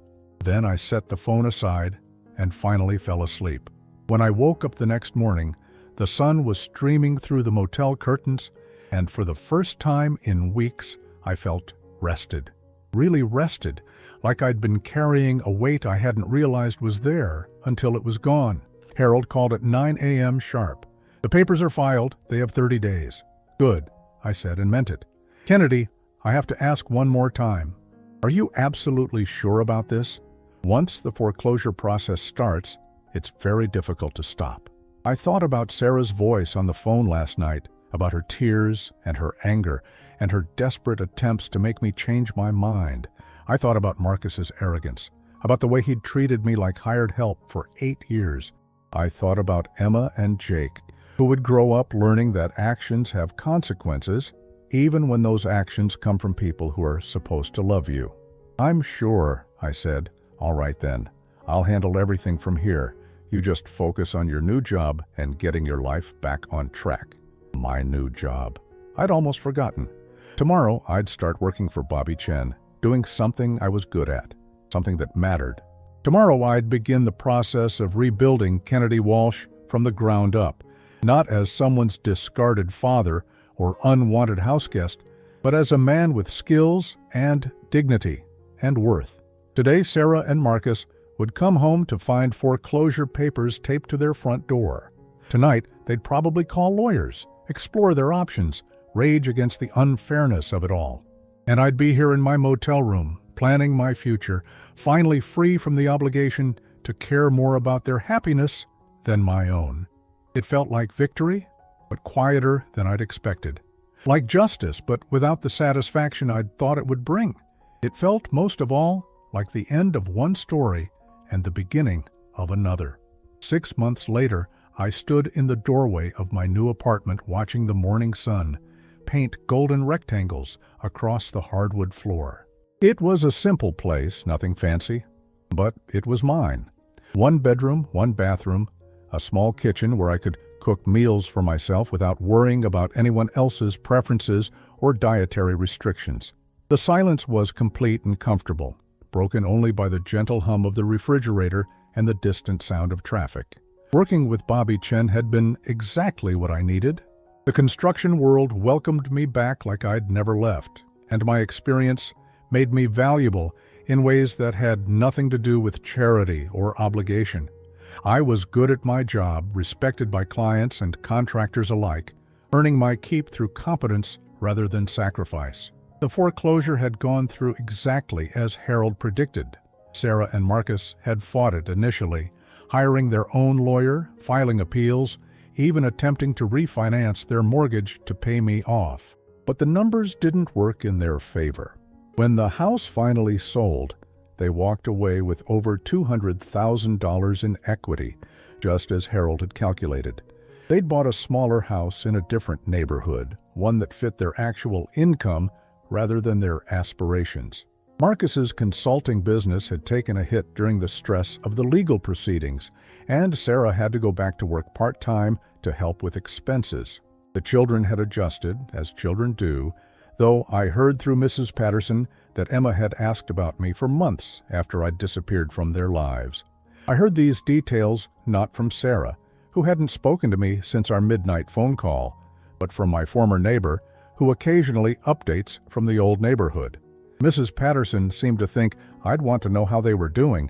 A: Then I set the phone aside and finally fell asleep. When I woke up the next morning, the sun was streaming through the motel curtains, and for the first time in weeks, I felt rested. Really rested, like I'd been carrying a weight I hadn't realized was there until it was gone. Harold called at 9 a.m. sharp. "The papers are filed. They have 30 days. "Good," I said and meant it. "Kennedy, I have to ask one more time. Are you absolutely sure about this? Once the foreclosure process starts, it's very difficult to stop." I thought about Sarah's voice on the phone last night, about her tears and her anger and her desperate attempts to make me change my mind. I thought about Marcus's arrogance, about the way he'd treated me like hired help for 8 years. I thought about Emma and Jake, who would grow up learning that actions have consequences, even when those actions come from people who are supposed to love you. "I'm sure," I said. "All right then. I'll handle everything from here. You just focus on your new job and getting your life back on track." My new job. I'd almost forgotten. Tomorrow, I'd start working for Bobby Chen, doing something I was good at, something that mattered. Tomorrow, I'd begin the process of rebuilding Kennedy Walsh from the ground up, not as someone's discarded father or unwanted houseguest, but as a man with skills and dignity and worth. Today, Sarah and Marcus would come home to find foreclosure papers taped to their front door. Tonight, they'd probably call lawyers, explore their options, rage against the unfairness of it all. And I'd be here in my motel room, planning my future, finally free from the obligation to care more about their happiness than my own. It felt like victory, but quieter than I'd expected. Like justice, but without the satisfaction I'd thought it would bring. It felt, most of all, like the end of one story and the beginning of another. 6 months later, I stood in the doorway of my new apartment watching the morning sun paint golden rectangles across the hardwood floor. It was a simple place, nothing fancy, but it was mine. 1 bedroom, 1 bathroom, a small kitchen where I could cook meals for myself without worrying about anyone else's preferences or dietary restrictions. The silence was complete and comfortable, broken only by the gentle hum of the refrigerator and the distant sound of traffic. Working with Bobby Chen had been exactly what I needed. The construction world welcomed me back like I'd never left, and my experience made me valuable in ways that had nothing to do with charity or obligation. I was good at my job, respected by clients and contractors alike, earning my keep through competence rather than sacrifice. The foreclosure had gone through exactly as Harold predicted. Sarah and Marcus had fought it initially, hiring their own lawyer, filing appeals, even attempting to refinance their mortgage to pay me off. But the numbers didn't work in their favor. When the house finally sold, they walked away with over $200,000 in equity, just as Harold had calculated. They'd bought a smaller house in a different neighborhood, one that fit their actual income rather than their aspirations. Marcus's consulting business had taken a hit during the stress of the legal proceedings, and Sarah had to go back to work part-time to help with expenses. The children had adjusted, as children do, though I heard through Mrs. Patterson that Emma had asked about me for months after I'd disappeared from their lives. I heard these details not from Sarah, who hadn't spoken to me since our midnight phone call, but from my former neighbor, who occasionally updates from the old neighborhood. Mrs. Patterson seemed to think I'd want to know how they were doing,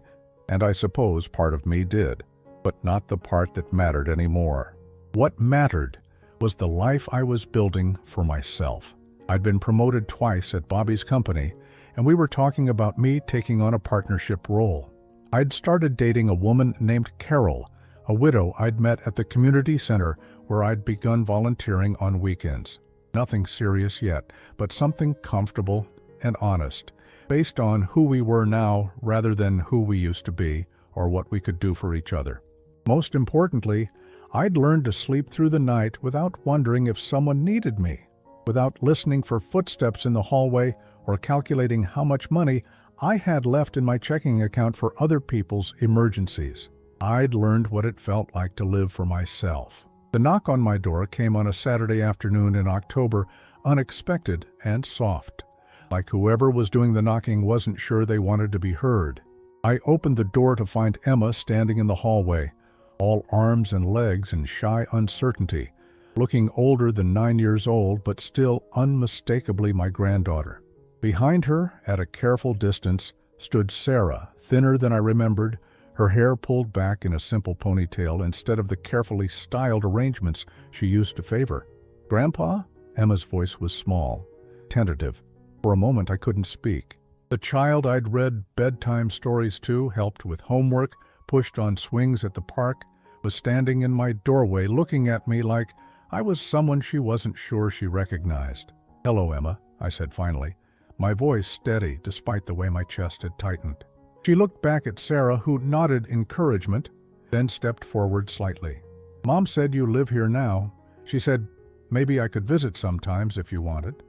A: and I suppose part of me did, but not the part that mattered anymore. What mattered was the life I was building for myself. I'd been promoted twice at Bobby's company, and we were talking about me taking on a partnership role. I'd started dating a woman named Carol, a widow I'd met at the community center where I'd begun volunteering on weekends. Nothing serious yet, but something comfortable and honest, based on who we were now rather than who we used to be or what we could do for each other. Most importantly, I'd learned to sleep through the night without wondering if someone needed me, without listening for footsteps in the hallway or calculating how much money I had left in my checking account for other people's emergencies. I'd learned what it felt like to live for myself. The knock on my door came on a Saturday afternoon in October, unexpected and soft, like whoever was doing the knocking wasn't sure they wanted to be heard. I opened the door to find Emma standing in the hallway, all arms and legs in shy uncertainty, looking older than 9 years old, but still unmistakably my granddaughter. Behind her, at a careful distance, stood Sarah, thinner than I remembered, her hair pulled back in a simple ponytail instead of the carefully styled arrangements she used to favor. "Grandpa?" Emma's voice was small, tentative. For a moment I couldn't speak. The child I'd read bedtime stories to, helped with homework, pushed on swings at the park, was standing in my doorway looking at me like I was someone she wasn't sure she recognized. "Hello, Emma," I said finally, my voice steady despite the way my chest had tightened. She looked back at Sarah, who nodded encouragement, then stepped forward slightly. "Mom said you live here now. She said maybe I could visit sometimes if you wanted."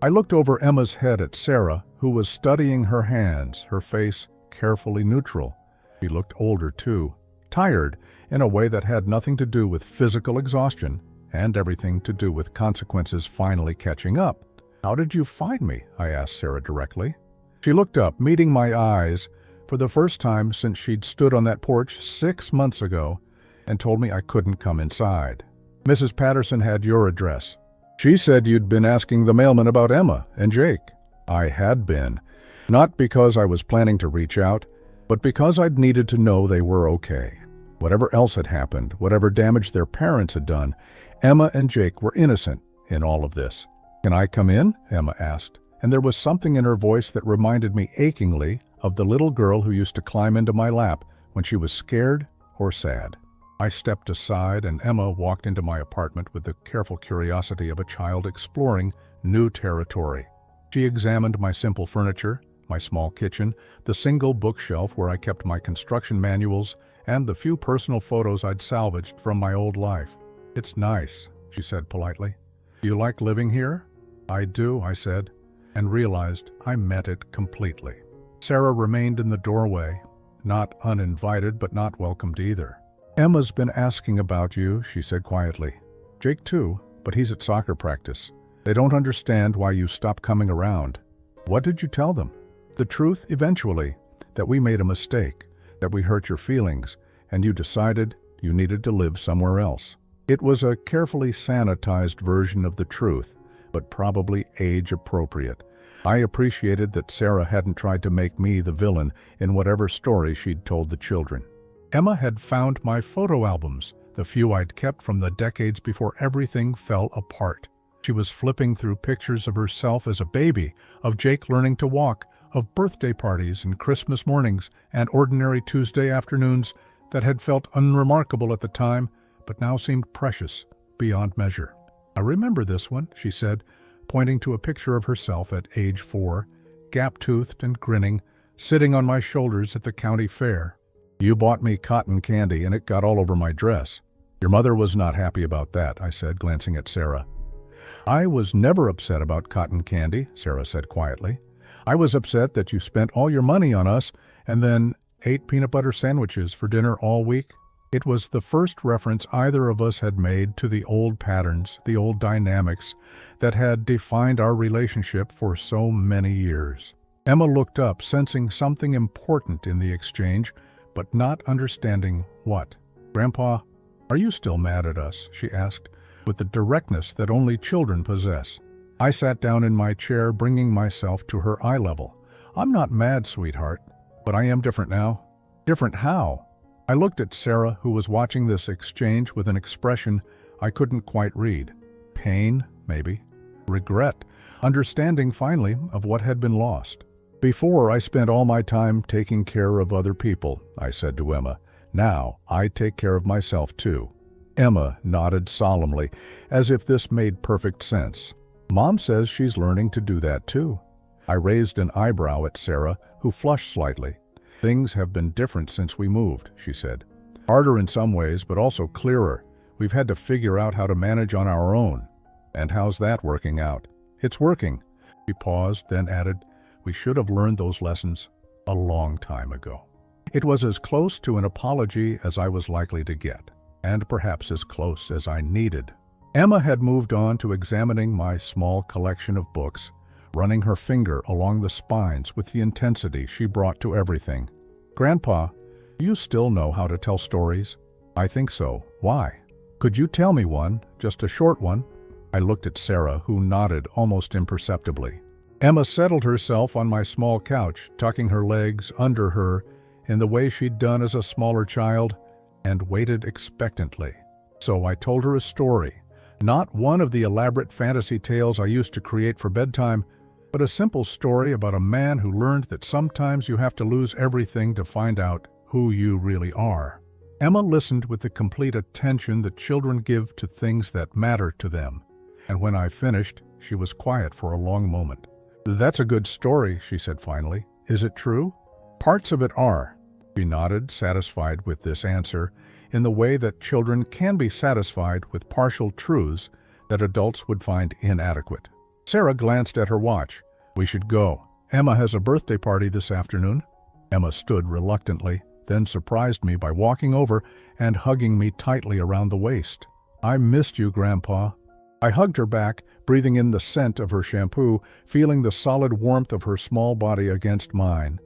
A: I looked over Emma's head at Sarah, who was studying her hands, her face carefully neutral. She looked older too, tired in a way that had nothing to do with physical exhaustion and everything to do with consequences finally catching up. "How did you find me?" I asked Sarah directly. She looked up, meeting my eyes for the first time since she'd stood on that porch 6 months ago, and told me I couldn't come inside. "Mrs. Patterson had your address. She said you'd been asking the mailman about Emma and Jake." I had been, not because I was planning to reach out, but because I'd needed to know they were okay. Whatever else had happened, whatever damage their parents had done, Emma and Jake were innocent in all of this. "Can I come in?" Emma asked, and there was something in her voice that reminded me achingly of the little girl who used to climb into my lap when she was scared or sad. I stepped aside, and Emma walked into my apartment with the careful curiosity of a child exploring new territory. She examined my simple furniture, my small kitchen, the single bookshelf where I kept my construction manuals, and the few personal photos I'd salvaged from my old life. "It's nice," she said politely. "Do you like living here?" "I do," I said, and realized I meant it completely. Sarah remained in the doorway, not uninvited but not welcomed either. "Emma's been asking about you," she said quietly. "Jake too, but he's at soccer practice. They don't understand why you stopped coming around." "What did you tell them?" "The truth eventually, that we made a mistake, that we hurt your feelings, and you decided you needed to live somewhere else." It was a carefully sanitized version of the truth, but probably age-appropriate. I appreciated that Sarah hadn't tried to make me the villain in whatever story she'd told the children. Emma had found my photo albums, the few I'd kept from the decades before everything fell apart. She was flipping through pictures of herself as a baby, of Jake learning to walk, of birthday parties and Christmas mornings and ordinary Tuesday afternoons that had felt unremarkable at the time, but now seemed precious beyond measure. "I remember this one," she said, pointing to a picture of herself at age 4, gap-toothed and grinning, sitting on my shoulders at the county fair. "You bought me cotton candy and it got all over my dress. Your mother was not happy about that," I said, glancing at Sarah. "I was never upset about cotton candy," Sarah said quietly. "I was upset that you spent all your money on us and then ate peanut butter sandwiches for dinner all week." It was the first reference either of us had made to the old patterns, the old dynamics that had defined our relationship for so many years. Emma looked up, sensing something important in the exchange, but not understanding what. "Grandpa, "Are you still mad at us?" she asked, with the directness that only children possess. I sat down in my chair, bringing myself to her eye level. "I'm not mad, sweetheart, but I am different now." "Different how?" I looked at Sarah, who was watching this exchange with an expression I couldn't quite read. Pain, maybe. Regret. Understanding, finally, of what had been lost. "Before, I spent all my time taking care of other people," I said to Emma. "Now, I take care of myself, too." Emma nodded solemnly, as if this made perfect sense. "Mom says she's learning to do that, too." I raised an eyebrow at Sarah, who flushed slightly. "Things have been different since we moved," she said. "Harder in some ways, but also clearer. We've had to figure out how to manage on our own." "And how's that working out?" "It's working." She paused, then added, "We should have learned those lessons a long time ago." It was as close to an apology as I was likely to get, and perhaps as close as I needed. Emma had moved on to examining my small collection of books, running her finger along the spines with the intensity she brought to everything. "Grandpa, do you still know how to tell stories?" "I think so. Why?" "Could you tell me one, just a short one?" I looked at Sarah, who nodded almost imperceptibly. Emma settled herself on my small couch, tucking her legs under her in the way she'd done as a smaller child, and waited expectantly. So I told her a story, not one of the elaborate fantasy tales I used to create for bedtime, but a simple story about a man who learned that sometimes you have to lose everything to find out who you really are. Emma listened with the complete attention that children give to things that matter to them, and when I finished, she was quiet for a long moment. "That's a good story," she said finally. "Is it true?" "Parts of it are." She nodded, satisfied with this answer, in the way that children can be satisfied with partial truths that adults would find inadequate. Sarah glanced at her watch. "We should go. Emma has a birthday party this afternoon." Emma stood reluctantly, then surprised me by walking over and hugging me tightly around the waist. "I missed you, Grandpa." I hugged her back, breathing in the scent of her shampoo, feeling the solid warmth of her small body against mine.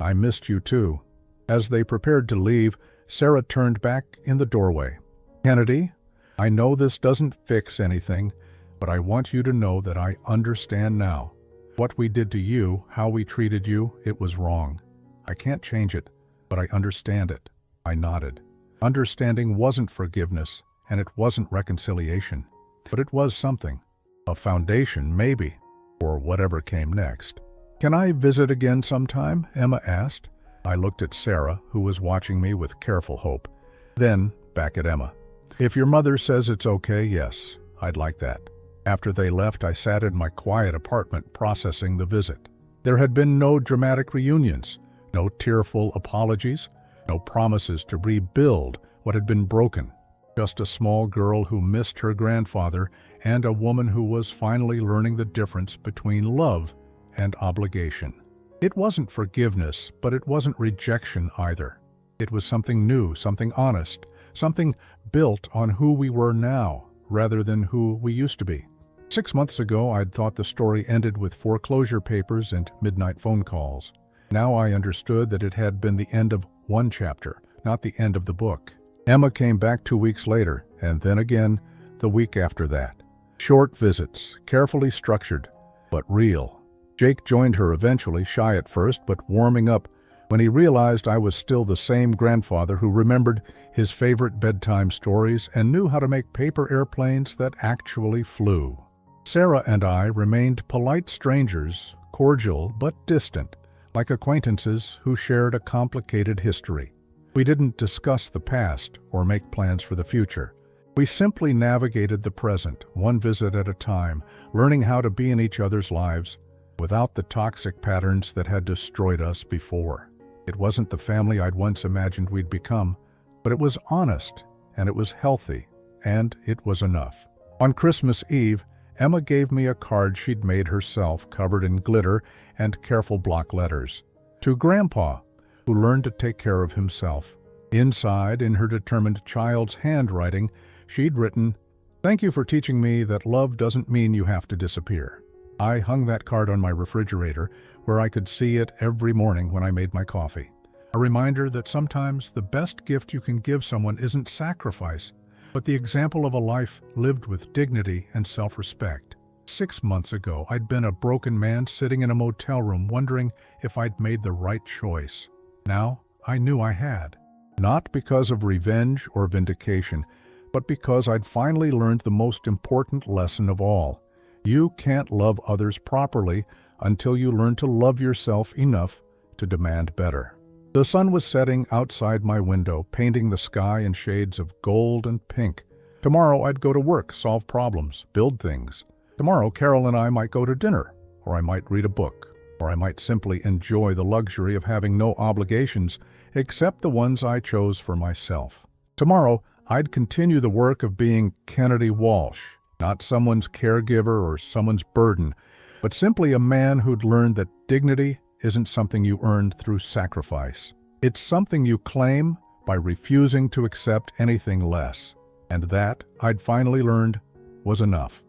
A: "I missed you too." As they prepared to leave, Sarah turned back in the doorway. "Kennedy, I know this doesn't fix anything, but I want you to know that I understand now. What we did to you, how we treated you, it was wrong. I can't change it, but I understand it." I nodded. Understanding wasn't forgiveness, and it wasn't reconciliation, but it was something. A foundation, maybe, or whatever came next. "Can I visit again sometime?" Emma asked. I looked at Sarah, who was watching me with careful hope. Then, back at Emma. "If your mother says it's okay, yes, I'd like that." After they left, I sat in my quiet apartment processing the visit. There had been no dramatic reunions, no tearful apologies, no promises to rebuild what had been broken. Just a small girl who missed her grandfather and a woman who was finally learning the difference between love and obligation. It wasn't forgiveness, but it wasn't rejection either. It was something new, something honest, something built on who we were now, rather than who we used to be. 6 months ago, I'd thought the story ended with foreclosure papers and midnight phone calls. Now I understood that it had been the end of one chapter, not the end of the book. Emma came back 2 weeks later, and then again the week after that. Short visits, carefully structured, but real. Jake joined her eventually, shy at first, but warming up when he realized I was still the same grandfather who remembered his favorite bedtime stories and knew how to make paper airplanes that actually flew. Sarah and I remained polite strangers, cordial but distant, like acquaintances who shared a complicated history. We didn't discuss the past or make plans for the future. We simply navigated the present, one visit at a time, learning how to be in each other's lives without the toxic patterns that had destroyed us before. It wasn't the family I'd once imagined we'd become, but it was honest, and it was healthy, and it was enough. On Christmas Eve, Emma gave me a card she'd made herself, covered in glitter and careful block letters. To Grandpa, who learned to take care of himself. Inside, in her determined child's handwriting, she'd written, "Thank you for teaching me that love doesn't mean you have to disappear." I hung that card on my refrigerator, where I could see it every morning when I made my coffee. A reminder that sometimes the best gift you can give someone isn't sacrifice, but the example of a life lived with dignity and self-respect. 6 months ago, I'd been a broken man sitting in a motel room wondering if I'd made the right choice. Now, I knew I had. Not because of revenge or vindication, but because I'd finally learned the most important lesson of all. You can't love others properly until you learn to love yourself enough to demand better. The sun was setting outside my window, painting the sky in shades of gold and pink. Tomorrow I'd go to work, solve problems, build things. Tomorrow Carol and I might go to dinner, or I might read a book, or I might simply enjoy the luxury of having no obligations except the ones I chose for myself. Tomorrow I'd continue the work of being Kennedy Walsh, not someone's caregiver or someone's burden, but simply a man who'd learned that dignity isn't something you earned through sacrifice. It's something you claim by refusing to accept anything less. And that, I'd finally learned, was enough.